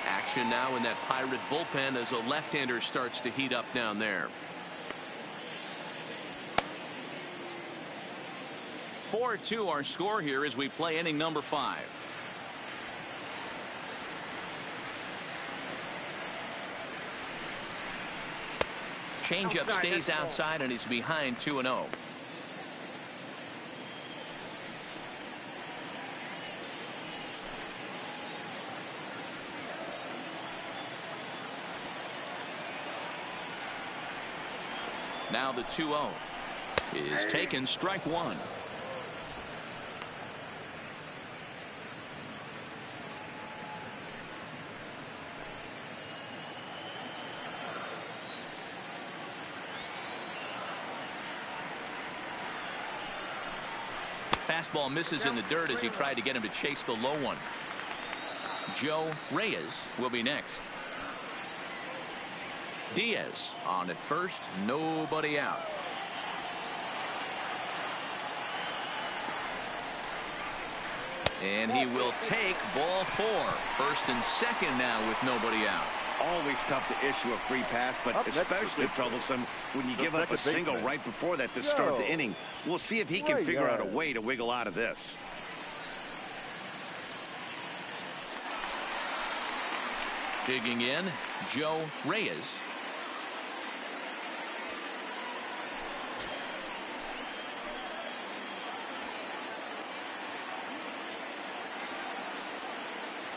B: Action now in that Pirate bullpen as a left-hander starts to heat up down there. 4-2 our score here as we play inning number 5. Changeup stays outside and he's behind 2-0. Now the 2-0 is taken, strike 1. Fastball misses in the dirt as he tried to get him to chase the low one. Joe Reyes will be next. Diaz on at first, nobody out. And he will take ball 4. First and second now with nobody out.
C: Always tough to issue a free pass, but especially troublesome when you give up a single right before that to start the inning. We'll see if he can figure out a way to wiggle out of this.
B: Digging in, Joe Reyes.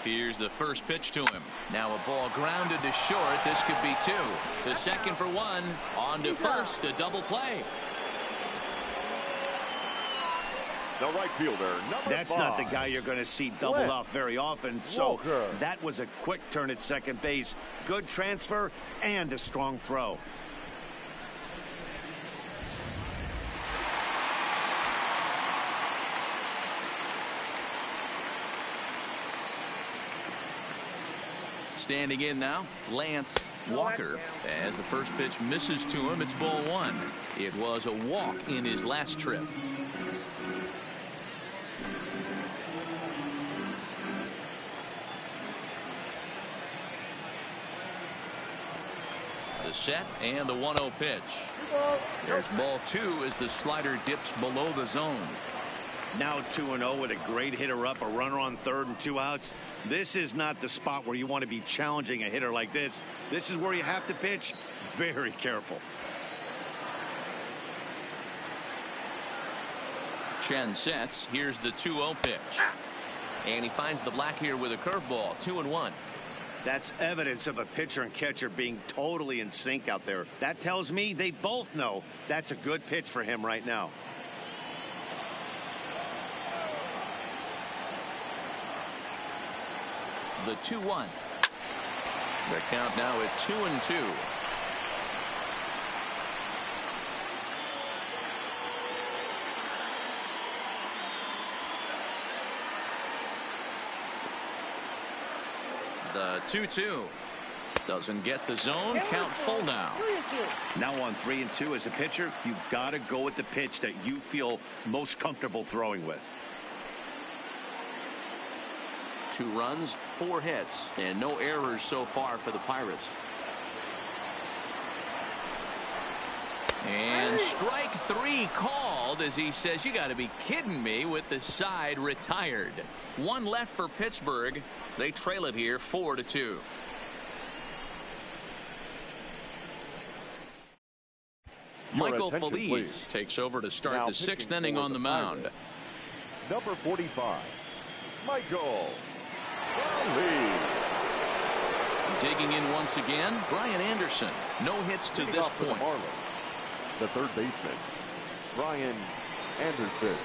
B: Here's the first pitch to him. Now a ball grounded to short. This could be two. The second for one. On to first. A double play.
A: The right fielder,
C: That's
A: 5.
C: not the guy you're going to see doubled off very often. So that was a quick turn at second base. Good transfer and a strong throw.
B: Standing in now, Lance Walker. As the first pitch misses to him, it's ball one. It was a walk in his last trip. The set and the 1-0 pitch. There's ball two as the slider dips below the zone.
C: Now 2-0 with a great hitter up, a runner on third and 2 outs. This is not the spot where you want to be challenging a hitter like this. This is where you have to pitch very careful.
B: Chen sets. Here's the 2-0 pitch. And he finds the black here with a curveball. 2-1.
C: That's evidence of a pitcher and catcher being totally in sync out there. That tells me they both know that's a good pitch for him right now.
B: The 2-1. The count now at 2-2. The 2-2 doesn't get the zone. Count full now.
C: Now on 3-2 as a pitcher, you've got to go with the pitch that you feel most comfortable throwing with.
B: 2 runs, 4 hits, and no errors so far for the Pirates. And strike 3 called as he says, you got to be kidding me, with the side retired. 1 left for Pittsburgh. They trail it here 4-2. Michael Feliz takes over to start the 6th inning on the mound.
A: Number 45, Michael Feliz.
B: Digging in once again, Brian Anderson. No hits to this point.
A: The third baseman, Brian Anderson.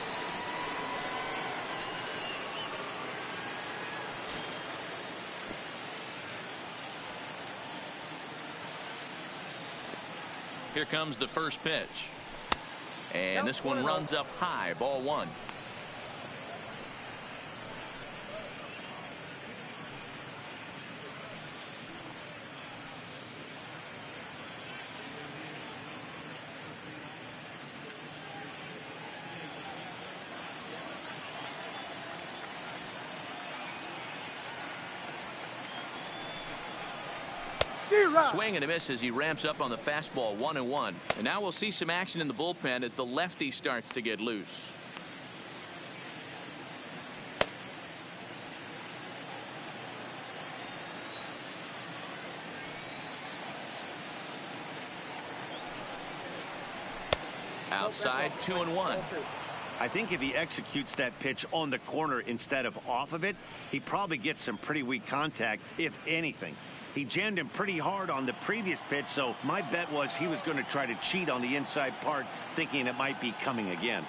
B: Here comes the first pitch. And this one runs up high. Ball 1. Swing and a miss as he ramps up on the fastball. 1-1. And now we'll see some action in the bullpen as the lefty starts to get loose. Outside, 2-1.
C: I think if he executes that pitch on the corner instead of off of it, he probably gets some pretty weak contact, if anything. He jammed him pretty hard on the previous pitch, so my bet was he was going to try to cheat on the inside part, thinking it might be coming again.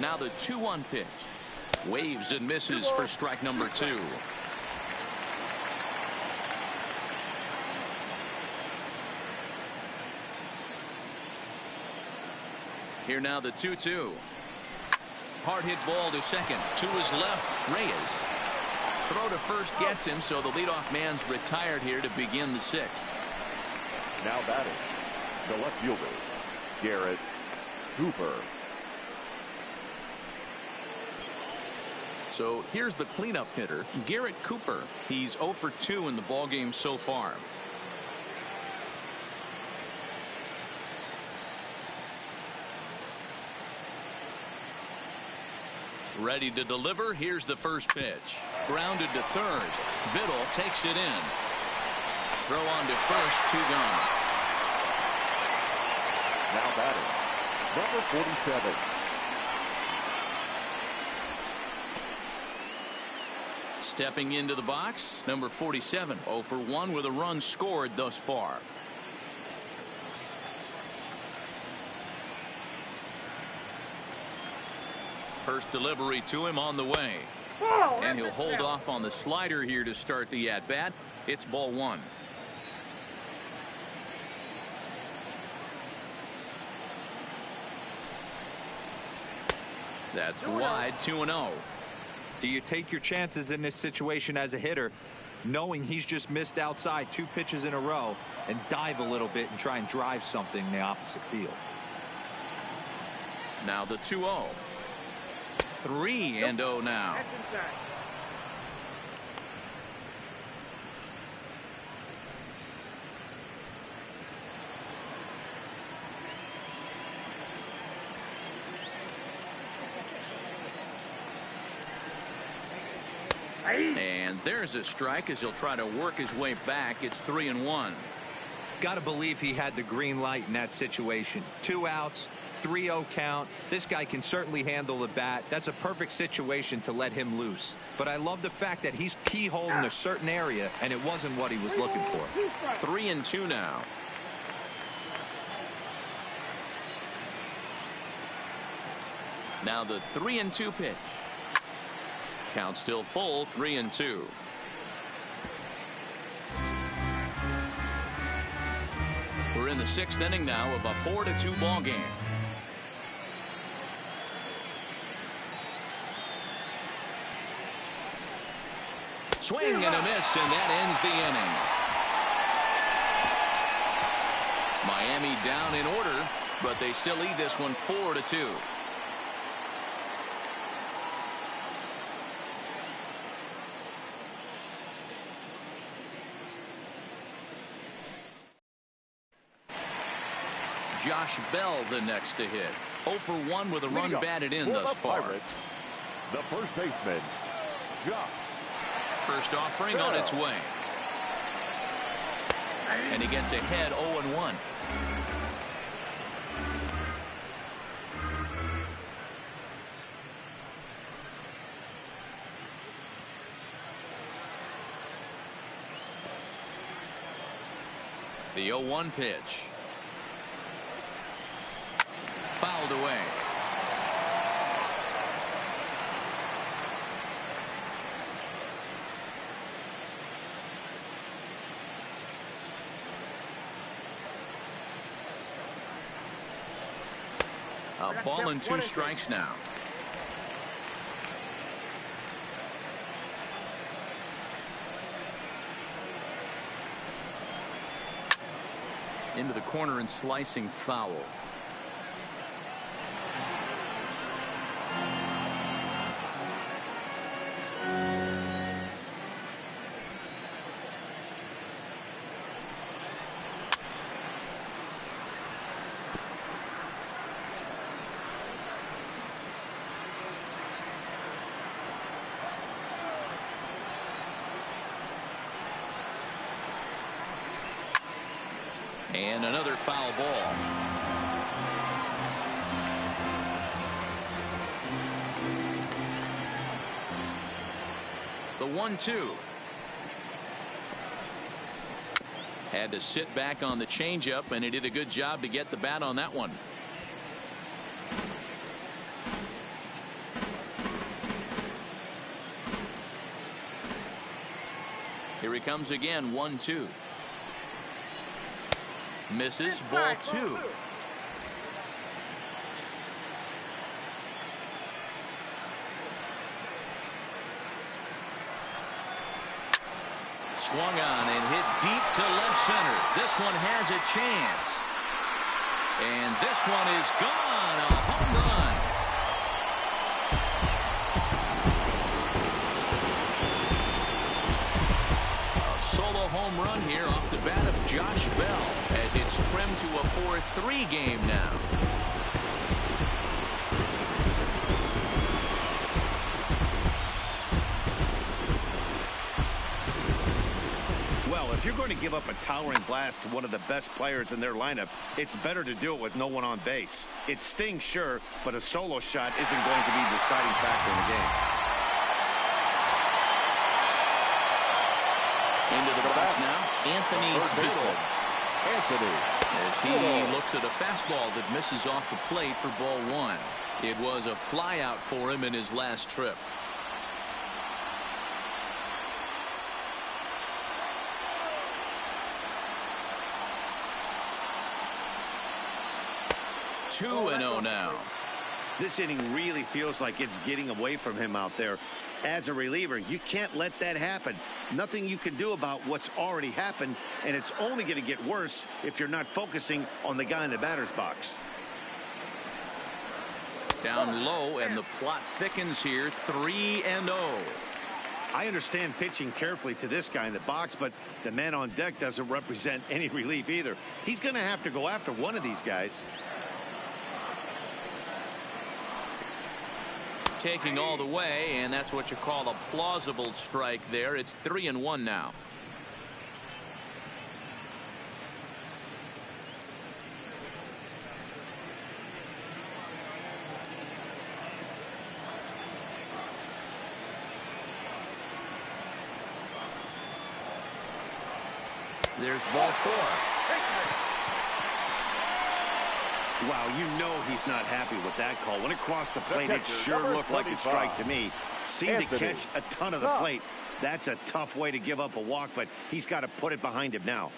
B: Now the 2-1 pitch. Waves and misses for strike number 2. Here now the 2-2. Hard hit ball to second. To his left, Reyes. Throw to first gets him, so the leadoff man's retired here to begin the 6th.
A: Now batting, the left fielder, Garrett Cooper.
B: So here's the cleanup hitter, Garrett Cooper. He's 0 for 2 in the ballgame so far. Ready to deliver. Here's the first pitch. Grounded to third. Biddle takes it in. Throw on to first, 2 gone.
A: Now batting, number 47.
B: Stepping into the box, number 47. 0 for 1 with a run scored thus far. First delivery to him on the way. And he'll hold off on the slider here to start the at-bat. It's ball 1. That's wide, 2-0.
D: Do you take your chances in this situation as a hitter, knowing he's just missed outside 2 pitches in a row, and dive a little bit and try and drive something in the opposite field?
B: Now the 2-0. 3-0 now. And there's a strike as he'll try to work his way back. It's 3-1.
D: Got to believe he had the green light in that situation. 2 outs, 3-0 count. This guy can certainly handle the bat. That's a perfect situation to let him loose. But I love the fact that he's keyholed in a certain area, and it wasn't what he was looking for.
B: 3-2 now. Now the 3-2 pitch. Count still full, 3-2. We're in the 6th inning now of a 4-2 ball game. Swing and a miss, and that ends the inning. Miami down in order, but they still lead this one 4-2. Josh Bell the next to hit. 0 for 1 with a run batted in thus far.
A: Pirates, the first baseman, Josh.
B: First offering on its way. And he gets ahead 0-1. The 0-1 pitch. Fouled away. A ball and 2 strikes now. Into the corner and slicing foul. And another foul ball. The 1-2. Had to sit back on the changeup, and he did a good job to get the bat on that one. Here he comes again, 1-2. Misses, ball 2. Swung on and hit deep to left center. This one has a chance. And this one is gone. A home run. run here off the bat of Josh Bell as it's trimmed to a 4-3 game now.
C: Well, if you're going to give up a towering blast to one of the best players in their lineup, it's better to do it with no one on base. It stings, sure, but a solo shot isn't going to be the deciding factor in the game.
B: Into the box now, Anthony Biddle. As he looks at a fastball that misses off the plate for ball one. It was a flyout for him in his last trip. Two and 0 now.
C: This inning really feels like it's getting away from him out there. As a reliever, you can't let that happen. Nothing you can do about what's already happened, and it's only going to get worse if you're not focusing on the guy in the batter's box.
B: Down low, and the plot thickens here. 3 and 0.
C: I understand pitching carefully to this guy in the box, but the man on deck doesn't represent any relief either. He's going to have to go after one of these guys.
B: Taking all the way, and that's what you call a plausible strike there. It's 3 and 1 now. There's ball 4.
C: Wow, you know he's not happy with that call. When it crossed the plate, it sure looked like a strike to me. Seemed to catch a ton of the plate. That's a tough way to give up a walk, but he's got to put it behind him now.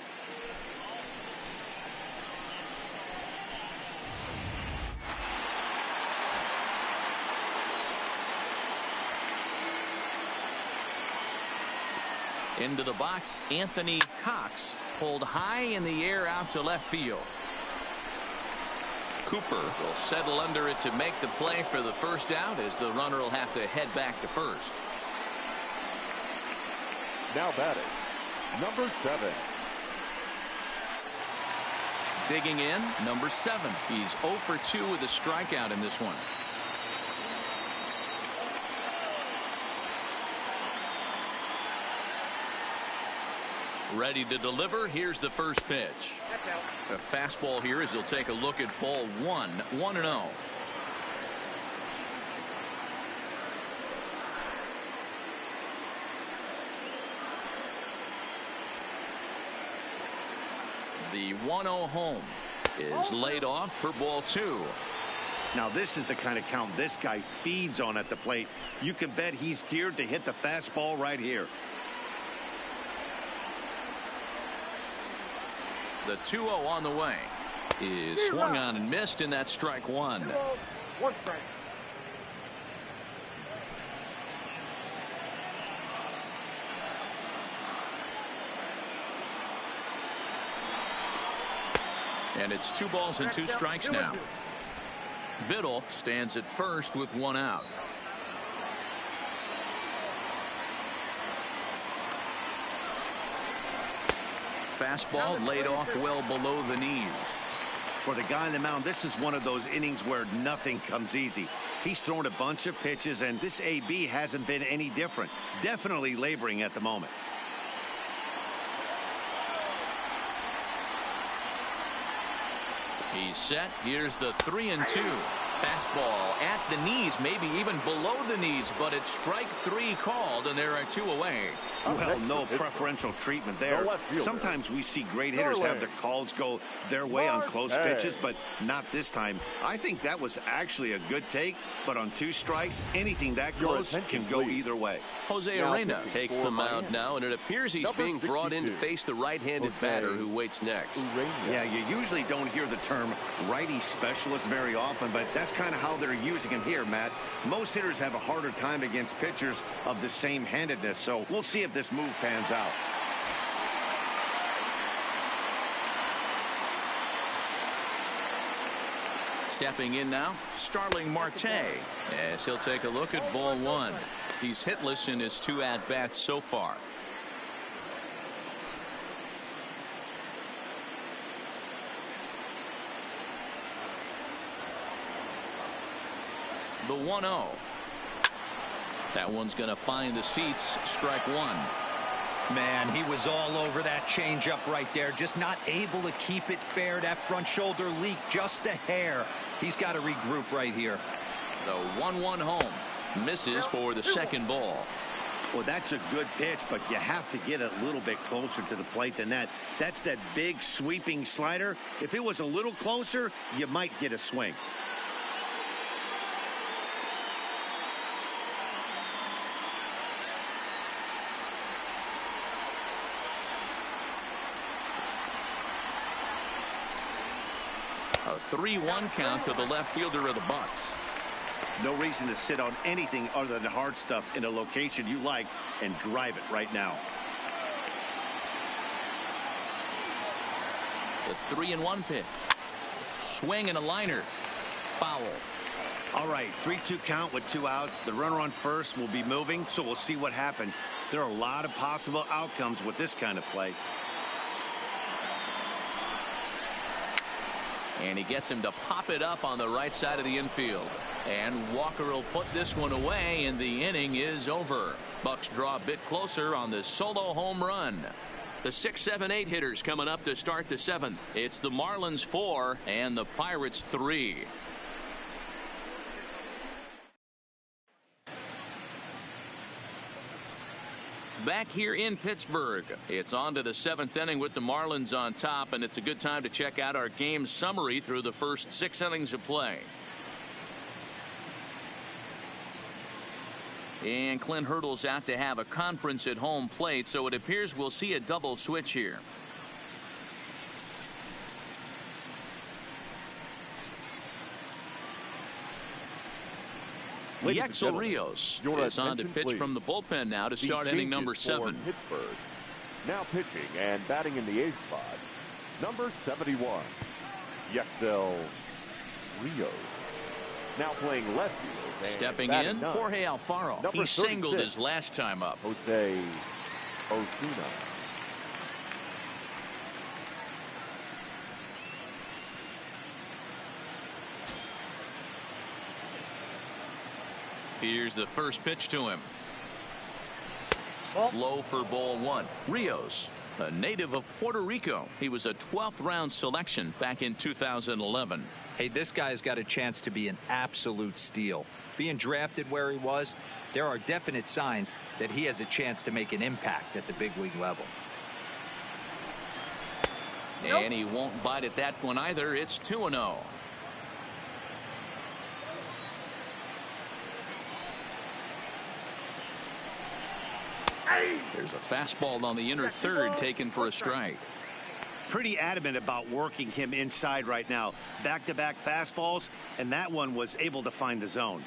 B: Into the box, Anthony Cox pulled high in the air out to left field. Cooper will settle under it to make the play for the first out, as the runner will have to head back to first.
A: Now batting, number 7.
B: Digging in, number 7. He's 0 for 2 with a strikeout in this one. Ready to deliver. Here's the first pitch. A fastball here as he'll take a look at ball 1. 1-0. The 1-0 home is laid off for ball 2.
C: Now this is the kind of count this guy feeds on at the plate. You can bet he's geared to hit the fastball right here.
B: The 2-0 on the way is swung on and missed, and that's strike 1.
E: 1 strike.
B: And it's 2 balls and 2 strikes now. Biddle stands at first with 1 out. Fastball laid off well below the knees.
C: For the guy on the mound, this is one of those innings where nothing comes easy. He's thrown a bunch of pitches, and this AB hasn't been any different. Definitely laboring at the moment.
B: He's set. Here's the 3-2. Fastball at the knees, maybe even below the knees, but it's strike 3 called, and there are 2 away.
C: Well, no preferential treatment there. Sometimes we see great hitters have their calls go their way on close pitches, but not this time. I think that was actually a good take, but on 2 strikes, anything that close can go either way.
B: Jose Arena takes the mound now, and it appears he's being brought in to face the right-handed batter who waits next.
C: Yeah, you usually don't hear the term righty specialist very often, but that's kind of how they're using him here, Matt. Most hitters have a harder time against pitchers of the same handedness, so we'll see if this move pans out.
B: Stepping in now, Starling Marte, as he'll take a look at ball 1. He's hitless in his 2 at-bats so far. The 1-0. That one's going to find the seats. Strike one.
D: Man, he was all over that changeup right there. Just not able to keep it fair. That front shoulder leak just a hair. He's got to regroup right here.
B: The 1-1 home. Misses for the second ball.
C: Well, that's a good pitch, but you have to get a little bit closer to the plate than that. That's that big sweeping slider. If it was a little closer, you might get a swing.
B: A 3-1 count to the left fielder of the Bucks.
C: No reason to sit on anything other than hard stuff in a location you like and drive it right now.
B: The 3-1 pitch. Swing and a liner. Foul.
C: All right, 3-2 count with 2 outs. The runner on first will be moving, so we'll see what happens. There are a lot of possible outcomes with this kind of play.
B: And he gets him to pop it up on the right side of the infield. And Walker will put this one away, and the inning is over. Bucks draw a bit closer on the solo home run. The 6, 7, 8 hitters coming up to start the 7th. It's the Marlins 4 and the Pirates 3. Back here in Pittsburgh, it's on to the 7th inning with the Marlins on top, and it's a good time to check out our game summary through the first 6 innings of play. And Clint Hurdle's out to have a conference at home plate, so it appears we'll see a double switch here. Yexel Rios is on to pitch from the bullpen now to start inning number 7.
A: Pittsburgh. Now pitching and batting in the 8th spot, number 71, Yexel Rios. Now playing left field.
B: Stepping in, Jorge Alfaro. He singled his last time up.
A: Jose Osuna.
B: Here's the first pitch to him. Low for ball 1. Rios, a native of Puerto Rico. He was a 12th round selection back in 2011.
D: Hey, this guy's got a chance to be an absolute steal. Being drafted where he was, there are definite signs that he has a chance to make an impact at the big league level.
B: And he won't bite at that one either. It's 2-0. There's a fastball on the inner third taken for a strike.
C: Pretty adamant about working him inside right now. Back-to-back fastballs, and that one was able to find the zone.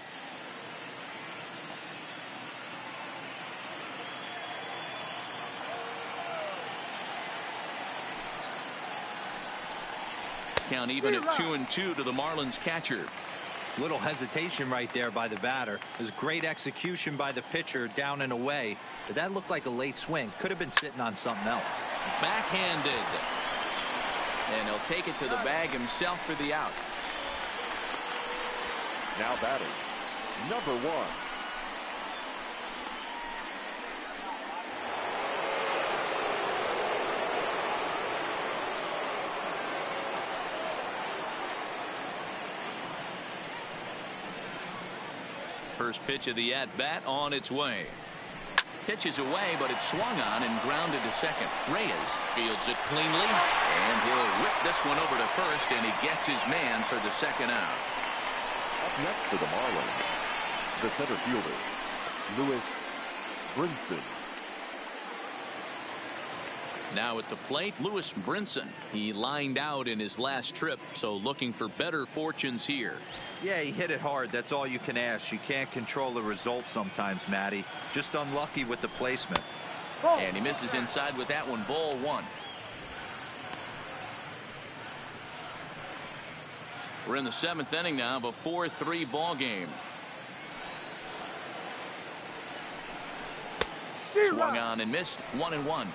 B: Count even at 2-2 to the Marlins catcher.
D: Little hesitation right there by the batter. It was great execution by the pitcher down and away, but that looked like a late swing. Could have been sitting on something else.
B: Backhanded. And he'll take it to the bag himself for the out.
A: Now batting, number 1.
B: First pitch of the at-bat on its way. Pitches away, but it's swung on and grounded to second. Reyes fields it cleanly, and he'll whip this one over to first, and he gets his man for the second out.
A: Up next for the Marlins, the center fielder, Lewis Brinson.
B: Now at the plate, Lewis Brinson. He lined out in his last trip, so looking for better fortunes here.
D: Yeah, he hit it hard. That's all you can ask. You can't control the result sometimes, Matty. Just unlucky with the placement.
B: And he misses inside with that one. Ball 1. We're in the 7th inning now of a 4-3 ball game. Swung on and missed. 1-1.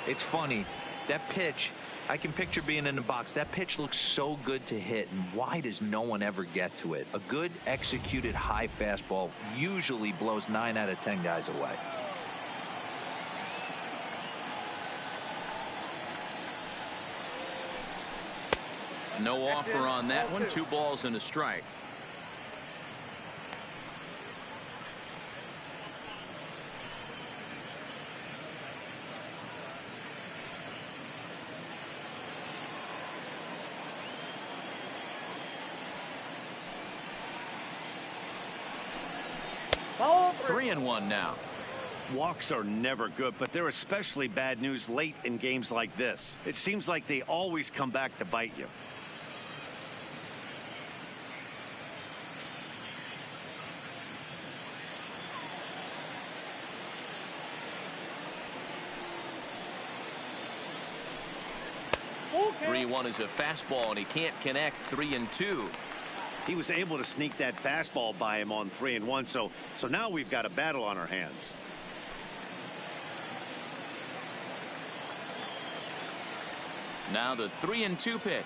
D: It's funny. That pitch, I can picture being in the box. That pitch looks so good to hit, and why does no one ever get to it? A good executed high fastball usually blows 9 out of 10 guys away.
B: No offer on that one. 2 balls and a strike.
E: Ball
B: 3-1 now.
C: Walks are never good, but they're especially bad news late in games like this. It seems like they always come back to bite you.
E: Okay.
B: 3-1 is a fastball, and he can't connect. 3-2.
C: He was able to sneak that fastball by him on 3-1, so now we've got a battle on our hands.
B: Now the 3-2 pitch.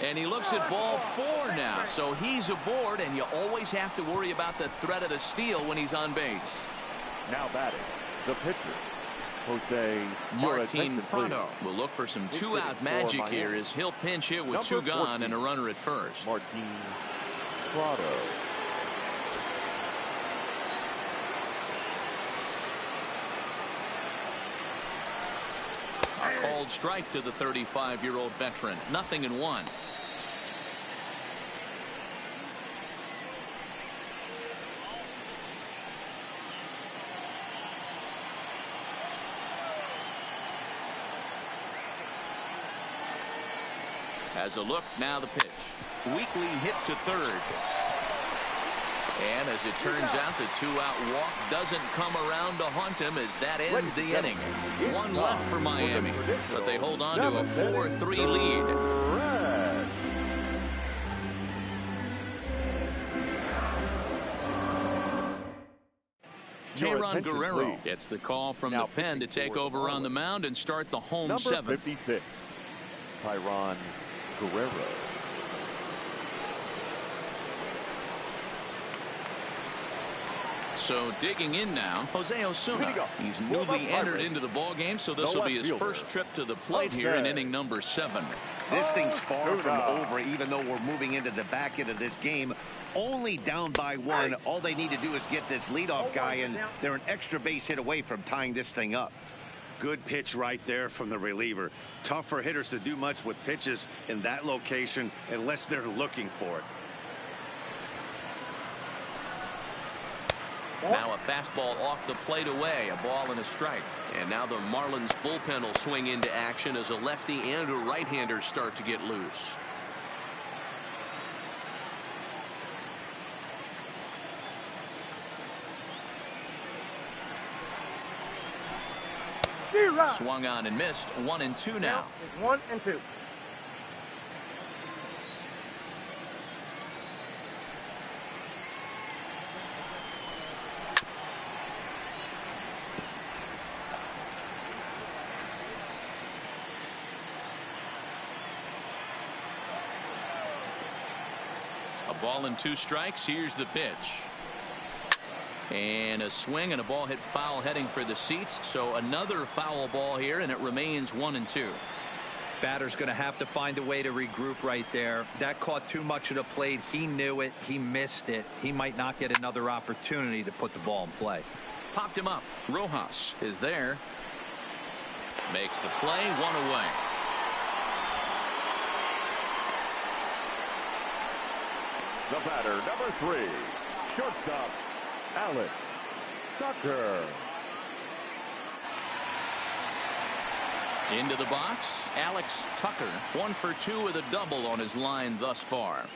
B: And he looks at ball 4 now, so he's aboard, and you always have to worry about the threat of the steal when he's on base.
A: Now batting, the pitcher, Jose
B: Martin Prado will look for some 2-out magic here as he'll pinch hit with 2 gone and a runner at first.
A: Martin Prado.
B: A called strike to the 35-year-old veteran. 0-1. Has a look, now the pitch. Weakly hit to third. And as it turns out, the 2-out walk doesn't come around to haunt him as that ends the inning. 1 left for Miami, but they hold on to a 4-3 lead. Tayron Guerrero gets the call from the pen to take over on the mound and start the home 7th.
A: 56, Tayron Guerrero.
B: So digging in now, Jose Osuna. He's newly entered into the ball game, so this will be his first trip to the plate here in inning number 7.
C: This thing's far from over, even though we're moving into the back end of this game. Only down by 1. All they need to do is get this leadoff guy, and they're an extra base hit away from tying this thing up. Good pitch right there from the reliever. Tough for hitters to do much with pitches in that location unless they're looking for it.
B: Now a fastball off the plate away, a ball and a strike. And now the Marlins bullpen will swing into action as a lefty and a right-hander start to get loose. Swung on and missed. 1-2 now.
E: 1-2.
B: A ball and 2 strikes. Here's the pitch. And a swing and a ball hit foul heading for the seats. So another foul ball here, and it remains 1-2.
D: Batter's going to have to find a way to regroup right there. That caught too much of the plate. He knew it. He missed it. He might not get another opportunity to put the ball in play.
B: Popped him up. Rojas is there. Makes the play. 1 away.
A: The batter, number 3, shortstop, Alex Tucker.
B: Into the box, Alex Tucker. 1 for 2 with a double on his line thus far.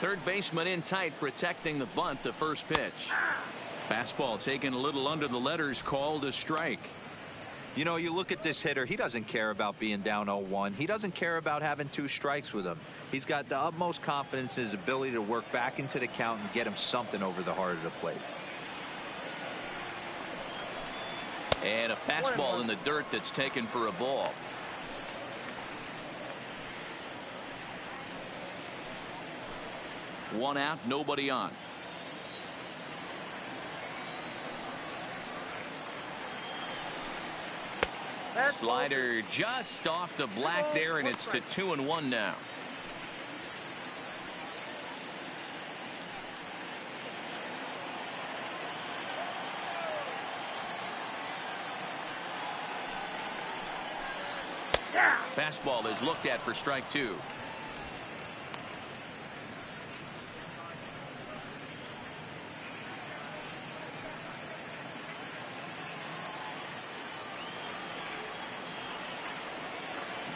B: Third baseman in tight, protecting the bunt. The first pitch. Fastball taken a little under the letters, called a strike.
D: You know, you look at this hitter, he doesn't care about being down 0-1. He doesn't care about having 2 strikes with him. He's got the utmost confidence in his ability to work back into the count and get him something over the heart of the plate.
B: And a fastball in the dirt that's taken for a ball. One out, nobody on. Slider just off the black there, and it's to 2-1 now. Fastball is looked at for strike 2.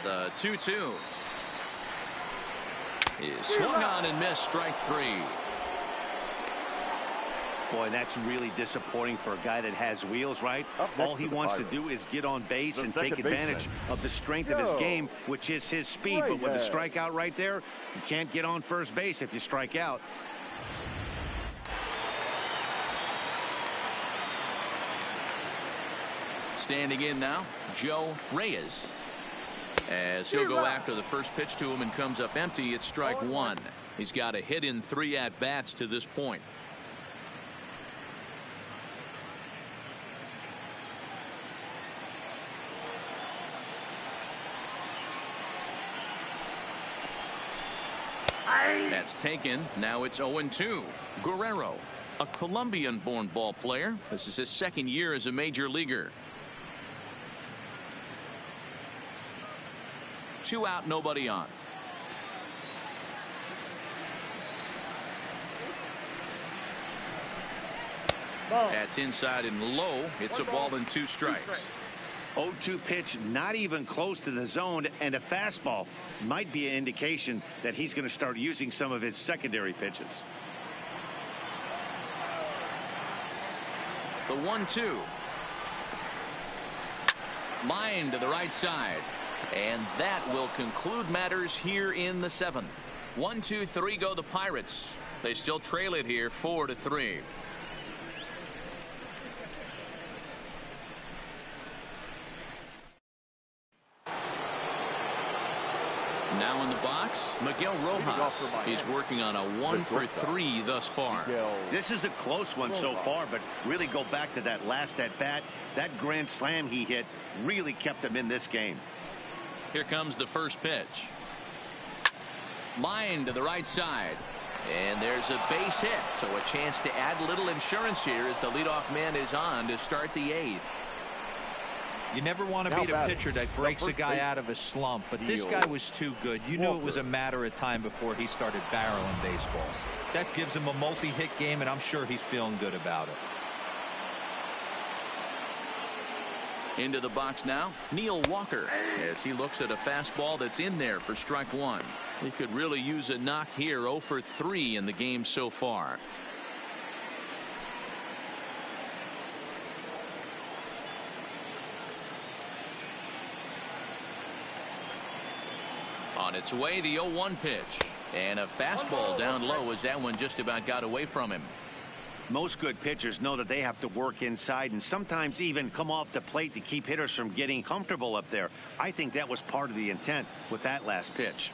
B: The 2-2 is swung on and missed, strike 3.
C: Boy, that's really disappointing for a guy that has wheels, right? All he wants to do is get on base and take advantage of the strength of his game, which is his speed. But with the strikeout right there, you can't get on first base if you strike out.
B: Standing in now, Joe Reyes. As he'll go after the first pitch to him and comes up empty, it's strike 1. He's got a hit in 3 at-bats to this point. That's taken. Now it's 0-2. Guerrero, a Colombian-born ball player. This is his second year as a major leaguer. 2 out, nobody on. That's inside and low. It's a ball and 2 strikes.
C: 0-2 pitch, not even close to the zone, and a fastball might be an indication that he's going to start using some of his secondary pitches.
B: The 1-2. Line to the right side. And that will conclude matters here in the 7th. 1-2-3 go the Pirates. They still trail it here 4-3. Now in the box, Miguel Rojas is working on a 1-for-3 thus far.
C: This is a close one so far, but really go back to that last at bat. That grand slam he hit really kept him in this game.
B: Here comes the first pitch. Line to the right side. And there's a base hit. So a chance to add a little insurance here as the leadoff man is on to start the 8th.
D: You never want to beat a pitcher that breaks a guy out of a slump, but this guy was too good. You knew it was a matter of time before he started barreling baseballs. That gives him a multi-hit game, and I'm sure he's feeling good about it.
B: Into the box now, Neil Walker, as he looks at a fastball that's in there for strike 1. He could really use a knock here. 0-for-3 in the game so far. On its way, the 0-1 pitch. And a fastball down low as that one just about got away from him.
C: Most good pitchers know that they have to work inside and sometimes even come off the plate to keep hitters from getting comfortable up there. I think that was part of the intent with that last pitch.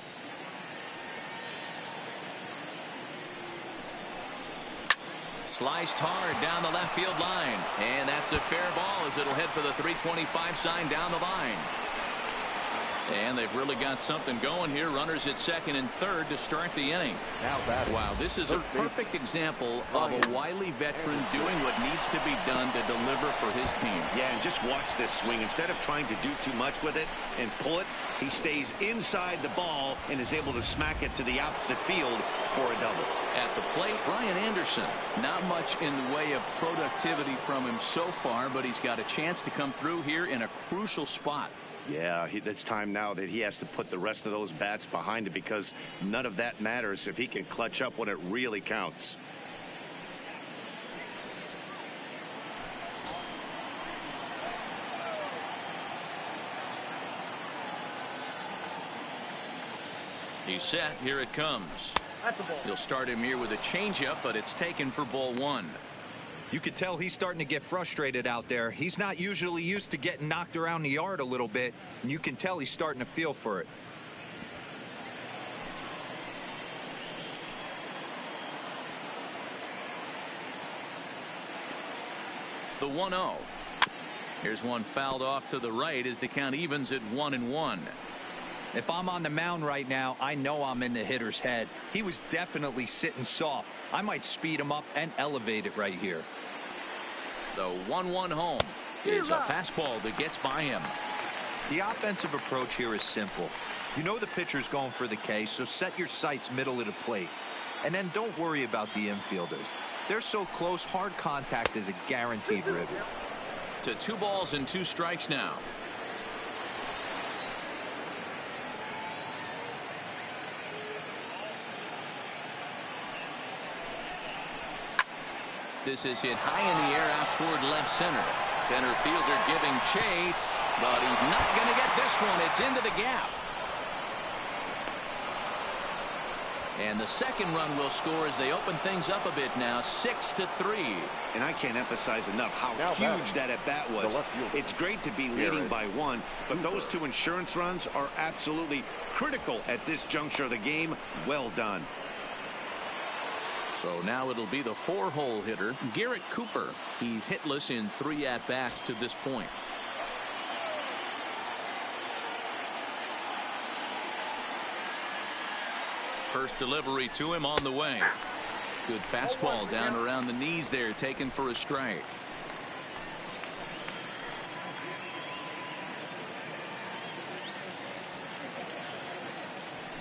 B: Sliced hard down the left field line. And that's a fair ball as it'll head for the 325 sign down the line. And they've really got something going here. Runners at second and third to start the inning. Wow, this is a perfect example of a wily veteran doing what needs to be done to deliver for his team.
C: Yeah, and just watch this swing. Instead of trying to do too much with it and pull it, he stays inside the ball and is able to smack it to the opposite field for a double.
B: At the plate, Brian Anderson. Not much in the way of productivity from him so far, but he's got a chance to come through here in a crucial spot.
C: Yeah, it's time now that he has to put the rest of those bats behind it, because none of that matters if he can clutch up when it really counts.
B: He's set. Here it comes. He'll start him here with a changeup, but it's taken for ball 1.
D: You could tell he's starting to get frustrated out there. He's not usually used to getting knocked around the yard a little bit, and you can tell he's starting to feel for it.
B: The 1-0. Here's one fouled off to the right as the count evens at 1-1.
D: If I'm on the mound right now, I know I'm in the hitter's head. He was definitely sitting soft. I might speed him up and elevate it right here.
B: The 1-1 home is a fastball that gets by him.
D: The offensive approach here is simple. You know the pitcher's going for the K, so set your sights middle of the plate. And then don't worry about the infielders. They're so close, hard contact is a guaranteed ribby.
B: To 2 balls and 2 strikes now. This is hit high in the air out toward left center. Center fielder giving chase, but he's not going to get this one. It's into the gap. And the second run will score as they open things up a bit now, 6-3.
C: And I can't emphasize enough how huge that at bat was. It's great to be leading by 1, but those 2 insurance runs are absolutely critical at this juncture of the game. Well done.
B: So now it'll be the 4-hole hitter, Garrett Cooper. He's hitless in 3 at-bats to this point. First delivery to him on the way. Good fastball down around the knees there, taken for a strike.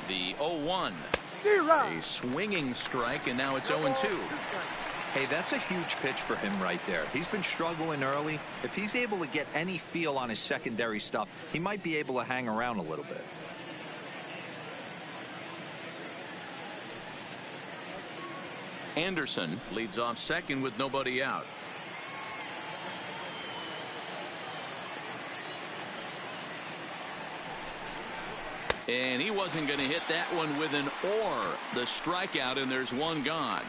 B: The 0-1. A swinging strike, and now it's 0-2.
D: Hey, that's a huge pitch for him right there. He's been struggling early. If he's able to get any feel on his secondary stuff, he might be able to hang around a little bit.
B: Anderson leads off second with nobody out. And he wasn't going to hit that one with an or. The strikeout, and there's one gone.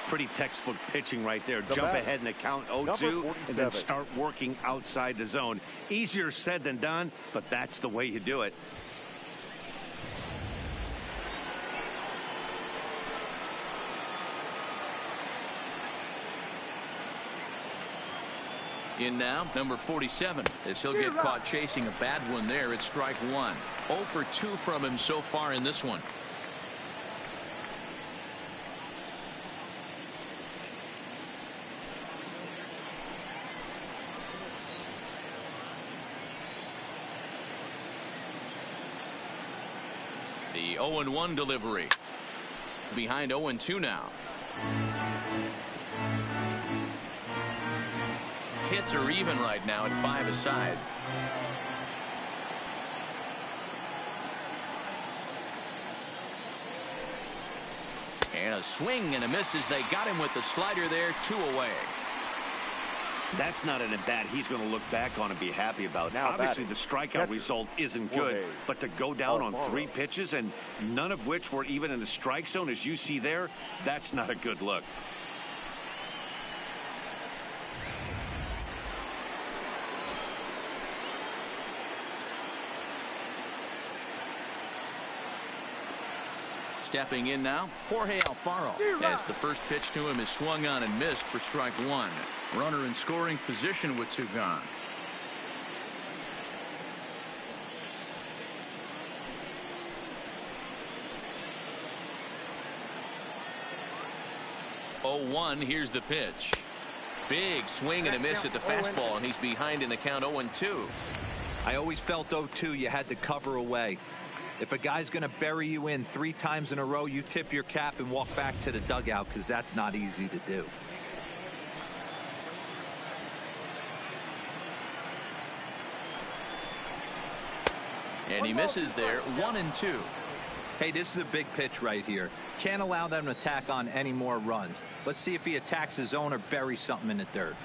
C: Pretty textbook pitching right there. Jump ahead in the count 0-2 and then start working outside the zone. Easier said than done, but that's the way you do it.
B: In now, number 47, as he'll get caught chasing a bad one there. It's strike 1. 0 for 2 from him so far in this one. The 0-1 delivery. Behind 0-2 now. Hits are even right now at 5 aside. And a swing and a miss as they got him with the slider there. 2 away.
C: That's not an at-bat he's going to look back on and be happy about. Now, obviously, the strikeout result isn't good, but to go down on 3 pitches and none of which were even in the strike zone, as you see there, that's not a good look.
B: Stepping in now, Jorge Alfaro, as the first pitch to him is swung on and missed for strike 1. Runner in scoring position with 2 gone. Oh, 1, here's the pitch. Big swing and a miss at the fastball, and he's behind in the count 0-2.
D: I always felt 0-2 you had to cover away. If a guy's going to bury you in 3 times in a row, you tip your cap and walk back to the dugout, because that's not easy to do.
B: And he misses there. 1-2.
D: Hey, this is a big pitch right here. Can't allow them to tack on any more runs. Let's see if he attacks his zone or buries something in the dirt.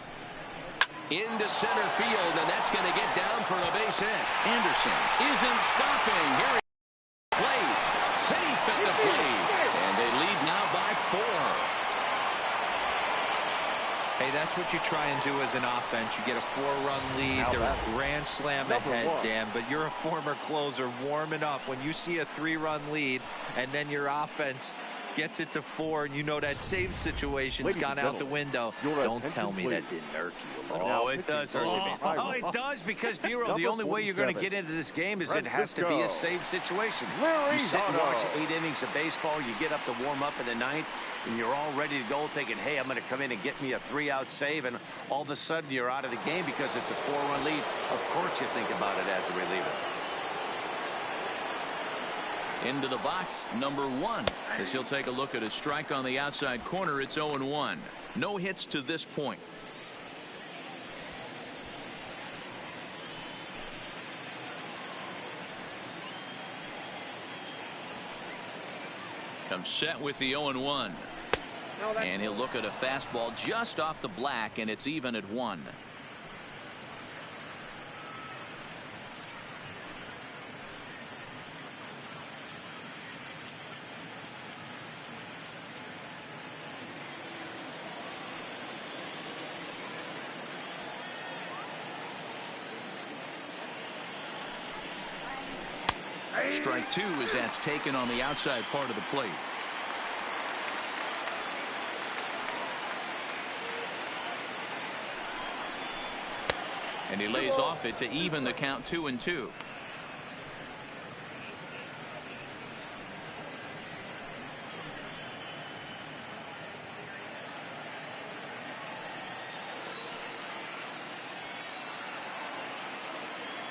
B: Into center field, and that's going to get down for a base hit. Anderson isn't stopping. Here he plate. Safe at the plate. And they lead now by 4.
D: that's what you try and do as an offense. You get a 4-run lead. They're a grand slam ahead, Dan, but you're a former closer warming up. When you see a 3-run lead and then your offense gets it to 4, and you know that save situation's gone out the window. Don't tell me that didn't irk you a little.
C: Oh, it does hurt me. Oh, it does, because, Dero, the only way you're going to get into this game is it has to be a save situation. You sit and watch 8 innings of baseball, you get up to warm up in the 9th, and you're all ready to go thinking, hey, I'm going to come in and get me a 3-out save, and all of a sudden you're out of the game because it's a 4-run lead. Of course you think about it as a reliever.
B: Into the box, number 1, as he'll take a look at a strike on the outside corner. It's 0-1. No hits to this point. Comes set with the 0-1. And he'll look at a fastball just off the black, and it's even at 1. Strike 2 as that's taken on the outside part of the plate. And he lays off it to even the count 2-2.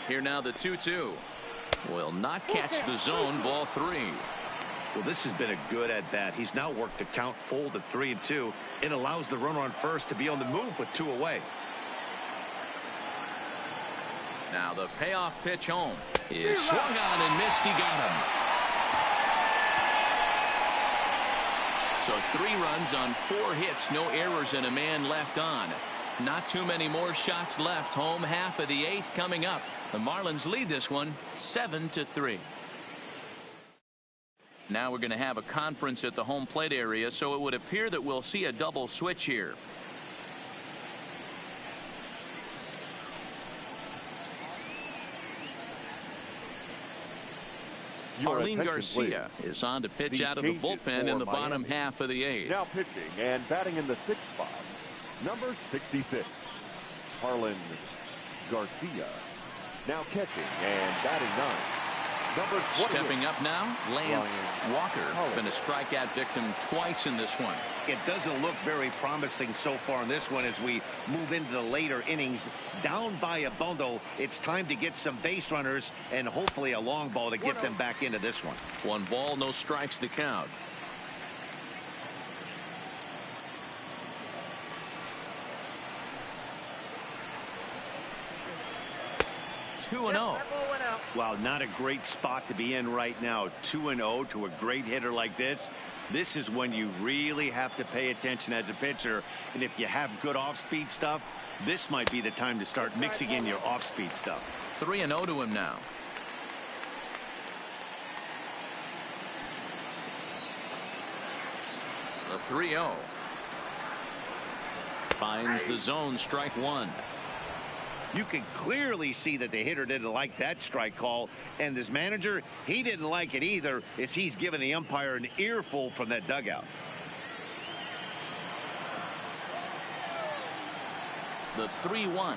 B: Here now the 2-2. Will not catch the zone. Ball 3.
C: Well, this has been a good at bat. He's now worked the count full to 3-2. It allows the runner on first to be on the move with 2 away.
B: Now the payoff pitch home is swung on and missed. He got him. So 3 runs on 4 hits, no errors, and a man left on. Not too many more shots left. Home half of the 8th coming up. The Marlins lead this one 7-3. Now we're going to have a conference at the home plate area, so it would appear that we'll see a double switch here. Arlene Garcia is on to pitch out of the bullpen in the bottom half of the 8th.
A: Now pitching and batting in the 6th spot, number 66, Arlene Garcia. Now catching and batting 9, number 28.
B: Stepping up now, Lance Walker. Been a strikeout victim twice in this one.
C: It doesn't look very promising so far in this one as we move into the later innings. Down by a bundle, it's time to get some base runners and hopefully a long ball to get them back into this one.
B: 1 ball, no strikes to count. Two and 0.
C: Wow, not a great spot to be in right now. 2-0 to a great hitter like this. This is when you really have to pay attention as a pitcher. And if you have good off-speed stuff, this might be the time to start mixing in your off-speed stuff.
B: 3-0 to him now. The 3-0. Finds the zone, strike 1.
C: You can clearly see that the hitter didn't like that strike call, and his manager, he didn't like it either, as he's given the umpire an earful from that dugout.
B: The 3-1.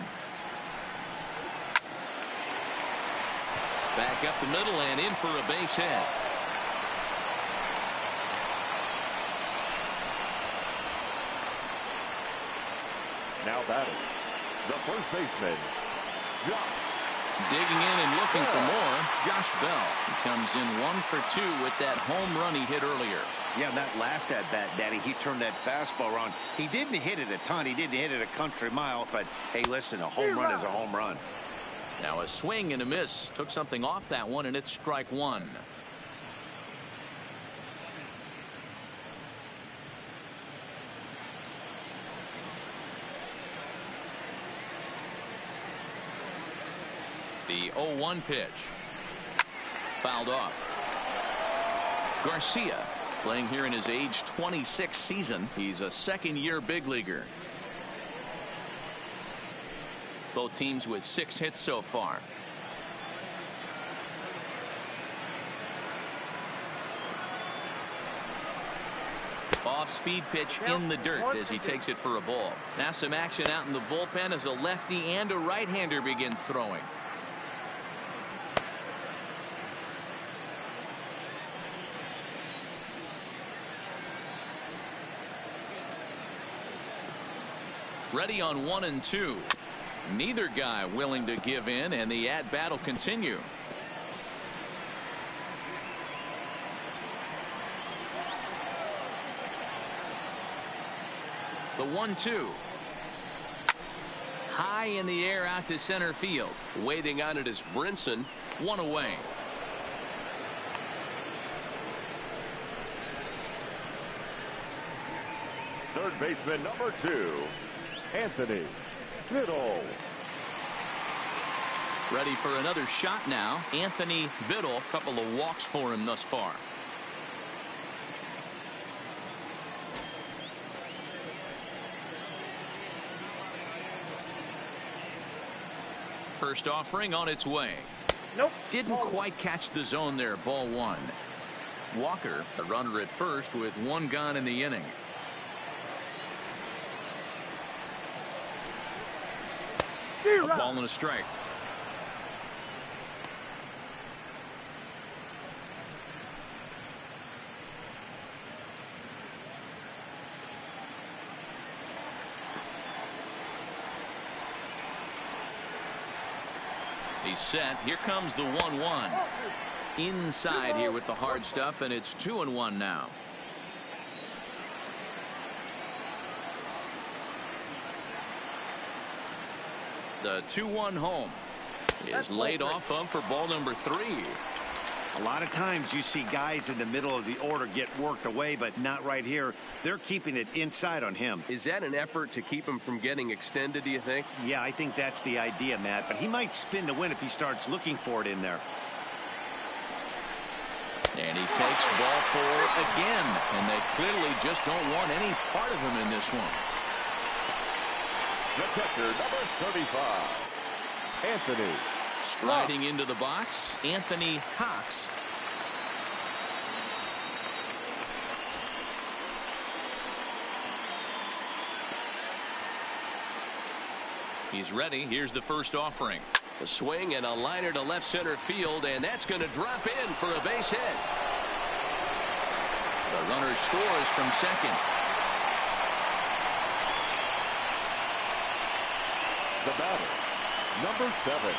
B: Back up the middle and in for a base hit.
A: Now batting, the first baseman, Josh.
B: Digging in and looking for more, Josh Bell. He comes in 1 for 2 with that home run he hit earlier.
C: Yeah, that last at bat, Daddy, he turned that fastball around. He didn't hit it a ton. He didn't hit it a country mile, but hey, listen, a home run is a home run.
B: Now a swing and a miss. Took something off that one, and it's strike 1. The 0-1 pitch. Fouled off. Garcia playing here in his age 26 season. He's a second-year big leaguer. Both teams with 6 hits so far. Off-speed pitch in the dirt as he takes it for a ball. Now some action out in the bullpen as a lefty and a right-hander begin throwing. Ready on 1 and 2. Neither guy willing to give in, and the at-bat will continue. The 1-2. High in the air out to center field.
F: Waiting on it is Brinson.
B: 1 away.
A: Third baseman number 2, Anthony Biddle.
B: Ready for another shot now. Anthony Biddle, a couple of walks for him thus far. First offering on its way.
E: Nope.
B: Didn't quite catch the zone there. Ball 1. Walker, a runner at first with 1 gone in the inning. A ball and a strike. He's set. Here comes the 1-1. Inside here with the hard stuff, and it's 2-1 now. The 2-1 home is laid off of for ball number 3.
C: A lot of times you see guys in the middle of the order get worked away, but not right here. They're keeping it inside on him.
F: Is that an effort to keep him from getting extended, do you think?
C: Yeah, I think that's the idea, Matt, but he might spin to win if he starts looking for it in there.
B: And he takes ball 4 again, and they clearly just don't want any part of him in this one.
A: The catcher, number 35, Anthony.
B: Striding into the box, Anthony Cox. He's ready. Here's the first offering.
F: A swing and a liner to left center field, and that's going to drop in for a base hit.
B: The runner scores from second.
A: The batter, number 7.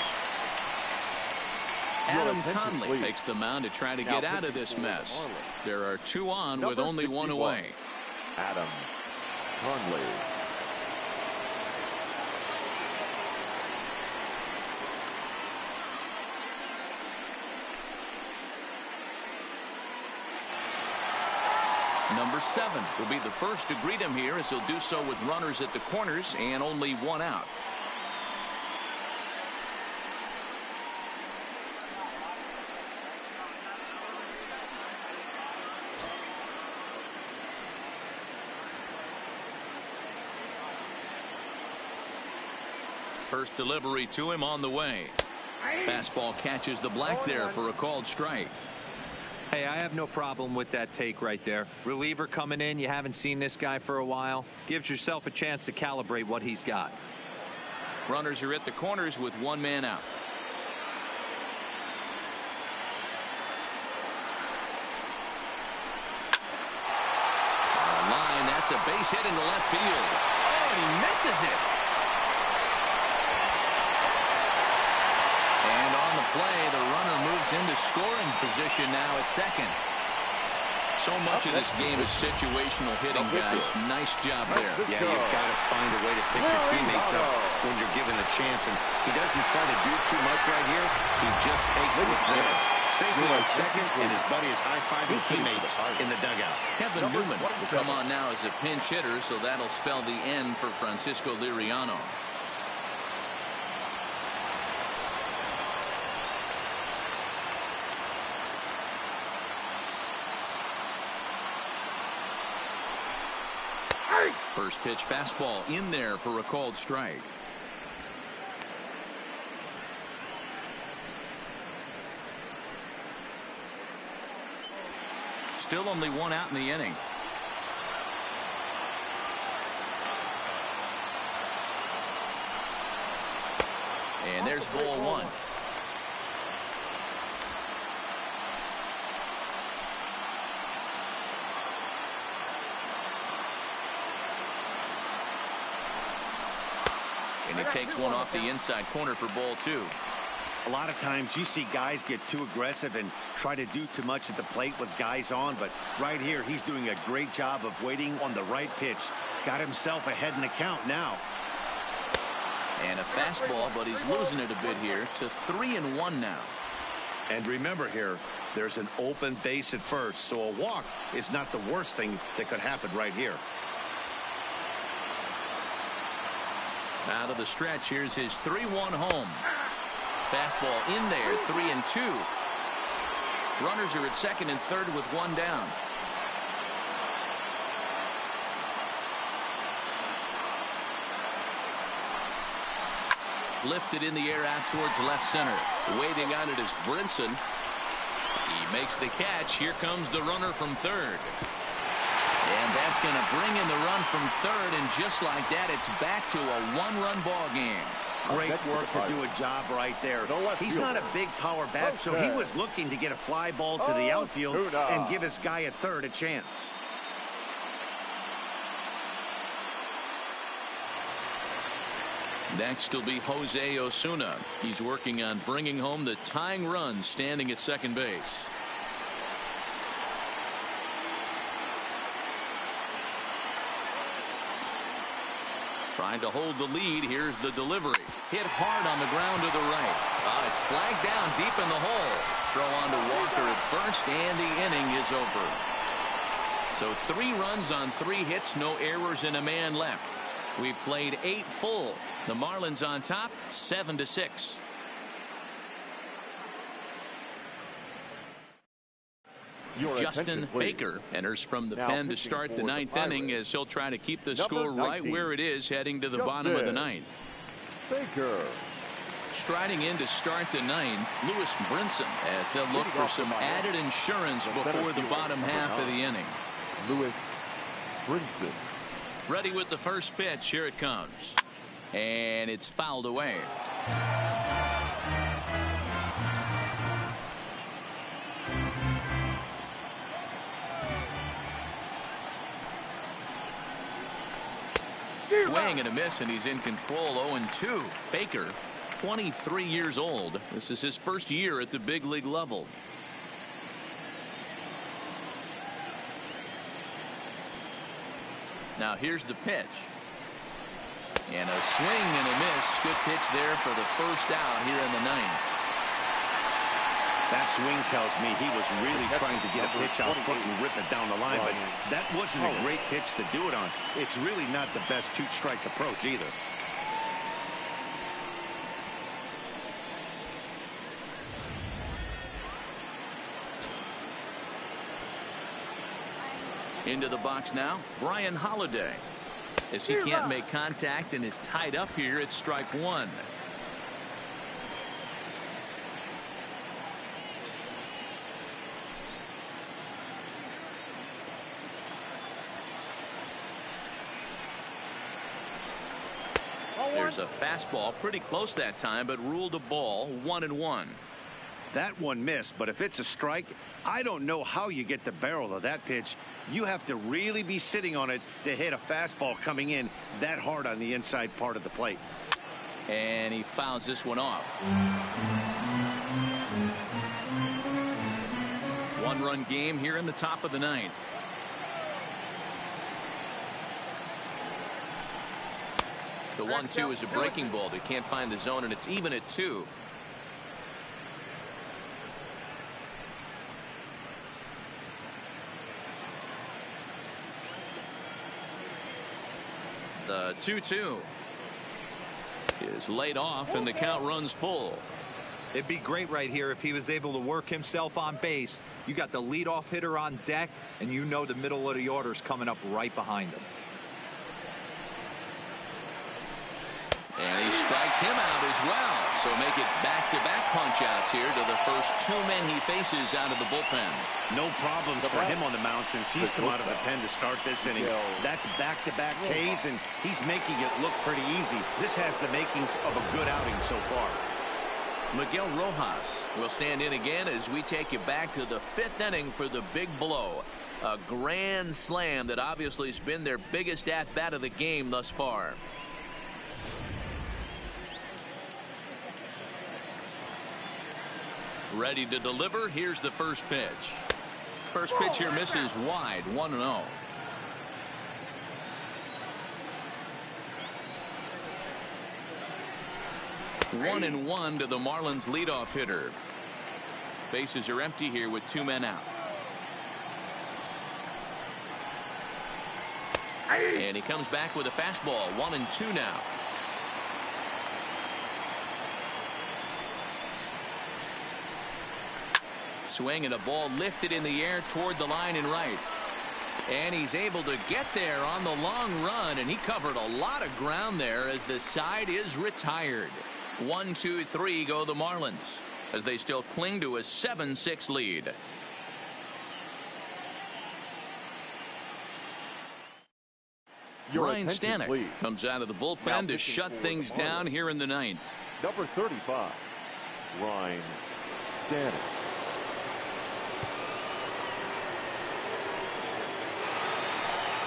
B: Adam Conley takes the mound to try to get out of this mess. There are 2 on with only 1 away.
A: Adam Conley.
B: Number 7 will be the first to greet him here, as he'll do so with runners at the corners and only 1 out. First delivery to him on the way. Fastball catches the black there for a called strike.
D: Hey, I have no problem with that take right there. Reliever coming in. You haven't seen this guy for a while. Gives yourself a chance to calibrate what he's got.
B: Runners are at the corners with 1 man out. On the line, that's a base hit into left field. Oh, and he misses it. And on the play, the runner moves into scoring position now at second. So much of this game is situational hitting, guys. Nice job there.
C: Yeah, you've got to find a way to pick your teammates up when you're given a chance, and he doesn't try to do too much right here. He just takes what's there. Safely on second, and his buddy is high-fiving teammates in the dugout.
B: Kevin Newman will come on now as a pinch hitter, so that'll spell the end for Francisco Liriano. First pitch fastball in there for a called strike. Still only one out in the inning. And there's ball one. And he takes one off the inside corner for ball two.
C: A lot of times you see guys get too aggressive and try to do too much at the plate with guys on, but right here he's doing a great job of waiting on the right pitch. Got himself ahead in the count now.
B: And a fastball, but he's losing it a bit here to 3-1 now.
C: And remember here, there's an open base at first, so a walk is not the worst thing that could happen right here.
B: Out of the stretch, here's his 3-1 home. Fastball in there, 3-2. Runners are at second and third with one down. Lifted in the air out towards left center. Waiting on it is Brinson. He makes the catch. Here comes the runner from third. And that's going to bring in the run from third, and just like that, it's back to a one-run ball game.
C: Great work to do a job right there. He's not a big power bat, so he was looking to get a fly ball to the outfield and give his guy at third a chance.
B: Next will be Jose Osuna. He's working on bringing home the tying run, standing at second base. Trying to hold the lead. Here's the delivery. Hit hard on the ground to the right. It's flagged down deep in the hole. Throw on to Walker at first, and the inning is over. So 3 runs on 3 hits, no errors, and a man left. We've played 8 full. The Marlins on top, 7-6. Justin Baker enters from the pen to start the 9th inning, as he'll try to keep the score right where it is heading to the bottom of the 9th.
A: Baker.
B: Striding in to start the 9th, Lewis Brinson, as they'll look for some added insurance before the bottom half of the inning.
A: Lewis Brinson.
B: Ready with the first pitch. Here it comes. And it's fouled away. Swing and a miss, and he's in control. 0-2. Baker, 23 years old. This is his first year at the big league level. Now here's the pitch. And a swing and a miss. Good pitch there for the first out here in the 9th.
C: That swing tells me he was really trying to get a pitch out front and rip it down the line, but that wasn't a great pitch to do it on. It's really not the best 2-strike approach either.
B: Into the box now, Brian Holiday. As he can't make contact and is tied up here, it's strike 1. There's a fastball pretty close that time, but ruled a ball. 1-1.
C: That one missed, but if it's a strike, I don't know how you get the barrel of that pitch. You have to really be sitting on it to hit a fastball coming in that hard on the inside part of the plate.
B: And he fouls this one off. 1-run game here in the top of the 9th. The 1-2 is a breaking ball. They can't find the zone, and it's even at 2. The 2-2 is laid off, and the count runs full.
D: It'd be great right here if he was able to work himself on base. You got the leadoff hitter on deck, and you know the middle of the order is coming up right behind him.
B: And he strikes him out as well. So make it back-to-back punch-outs here to the first two men he faces out of the bullpen.
C: No problems for him on the mound since he's come out of the pen to start this inning. That's back-to-back Ks, and he's making it look pretty easy. This has the makings of a good outing so far.
B: Miguel Rojas will stand in again as we take you back to the fifth inning for the big blow. A grand slam that obviously has been their biggest at-bat of the game thus far. Ready to deliver. Here's the first pitch. First pitch here misses wide. 1-0. One and one to the Marlins leadoff hitter. Bases are empty here with two men out. And he comes back with a fastball. 1-2 now. Swing and a ball lifted in the air toward the line and right. And he's able to get there on the long run, and he covered a lot of ground there as the side is retired. 1-2-3 go the Marlins as they still cling to a 7-6 lead. Ryan Stanek comes out of the bullpen to shut things down here in the ninth.
A: Number 35, Ryan Stanek.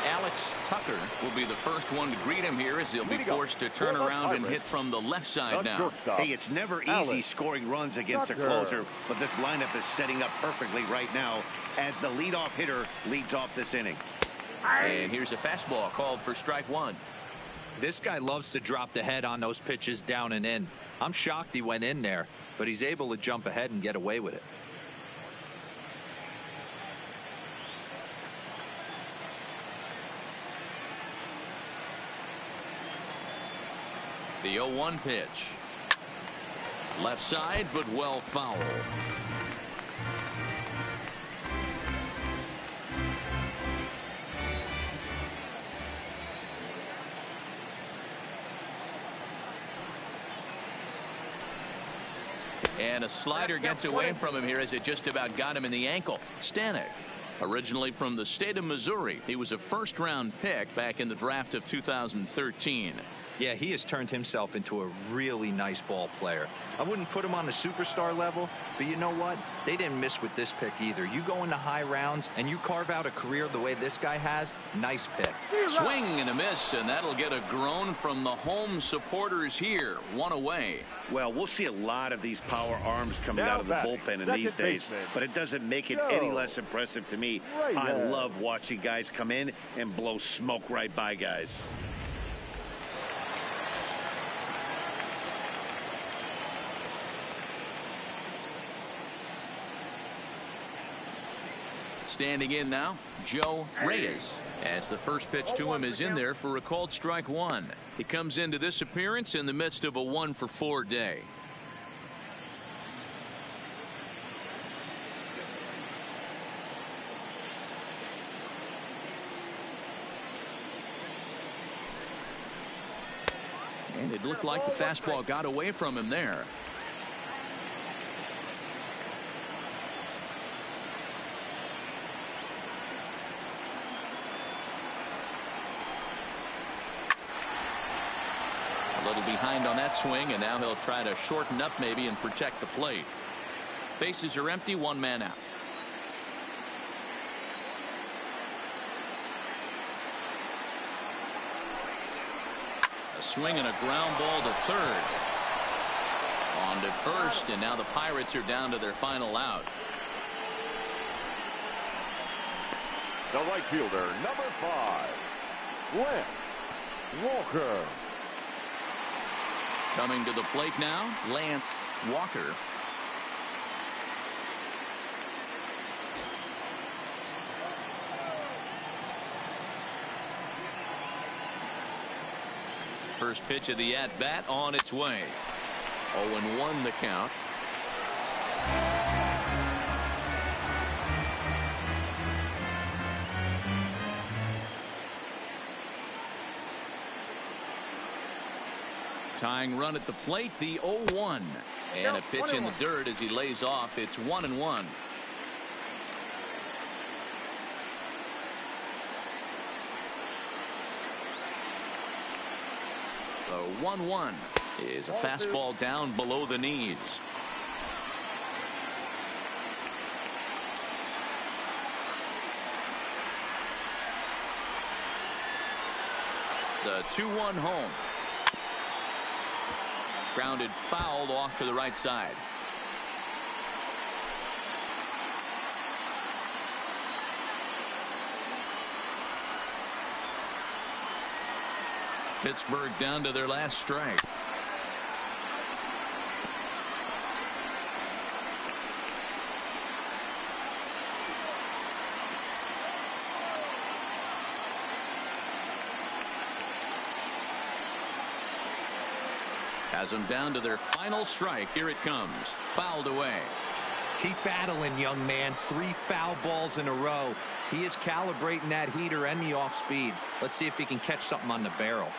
B: Alex Tucker will be the first one to greet him here as he'll be forced to turn around and hit from the left side now.
C: Hey, it's never easy scoring runs against a closer, but this lineup is setting up perfectly right now as the leadoff hitter leads off this inning.
B: And here's a fastball called for strike one.
D: This guy loves to drop the head on those pitches down and in. I'm shocked he went in there, but he's able to jump ahead and get away with it.
B: The 0-1 pitch. Left side, but well foul. And a slider gets away from him here as it just about got him in the ankle. Stanek, originally from the state of Missouri. He was a first-round pick back in the draft of 2013.
D: Yeah, he has turned himself into a really nice ball player. I wouldn't put him on the superstar level, but you know what? They didn't miss with this pick either. You go into high rounds and you carve out a career the way this guy has, nice pick.
B: Swing and a miss, and that'll get a groan from the home supporters here. One away.
C: Well, we'll see a lot of these power arms coming out of the bullpen in these days, but it doesn't make it any less impressive to me. I love watching guys come in and blow smoke right by guys.
B: Standing in now, Joe Reyes, as the first pitch to him is in there for a called strike one. He comes into this appearance in the midst of a 1-for-4 day. And it looked like the fastball got away from him there. A little behind on that swing, and now he'll try to shorten up maybe and protect the plate. Bases are empty, one man out. A swing and a ground ball to third. On to first, and now the Pirates are down to their final out.
A: The right fielder, number 5, Lance Walker.
B: Coming to the plate now, Lance Walker. First pitch of the at-bat on its way. 0-1 the count. Tying run at the plate, the 0-1. And a pitch in the dirt as he lays off. It's 1-1. The 1-1 is a fastball down below the knees. The 2-1 home. Grounded fouled off to the right side. Pittsburgh down to their last strike. Has them down to their final strike. Here it comes. Fouled away.
D: Keep battling, young man. 3 foul balls in a row. He is calibrating that heater and the off speed. Let's see if he can catch something on the barrel.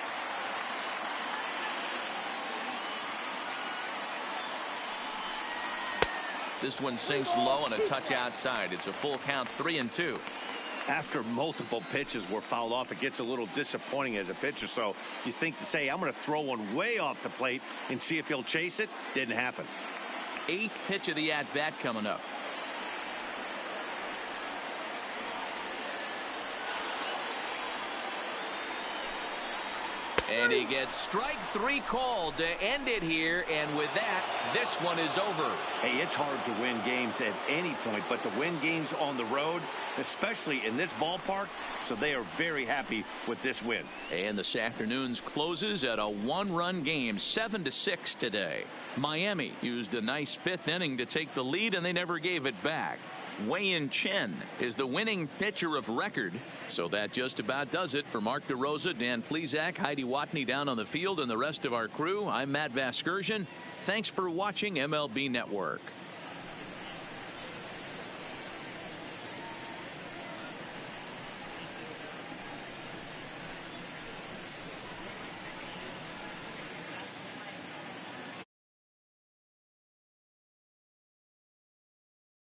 B: This one sinks low and a touch outside. It's a full count, 3-2.
C: After multiple pitches were fouled off, it gets a little disappointing as a pitcher. So you think, say, I'm going to throw one way off the plate and see if he'll chase it. Didn't happen.
B: 8th pitch of the at-bat coming up. And he gets strike 3 called to end it here. And with that, this one is over.
C: Hey, it's hard to win games at any point, but to win games on the road, especially in this ballpark, so they are very happy with this win.
B: And this afternoon's closes at a 1-run game, 7-6 today. Miami used a nice 5th inning to take the lead, and they never gave it back. Wei-Yin Chen is the winning pitcher of record. So that just about does it for Mark DeRosa, Dan Plesac, Heidi Watney down on the field, and the rest of our crew. I'm Matt Vasgersian. Thanks for watching MLB Network.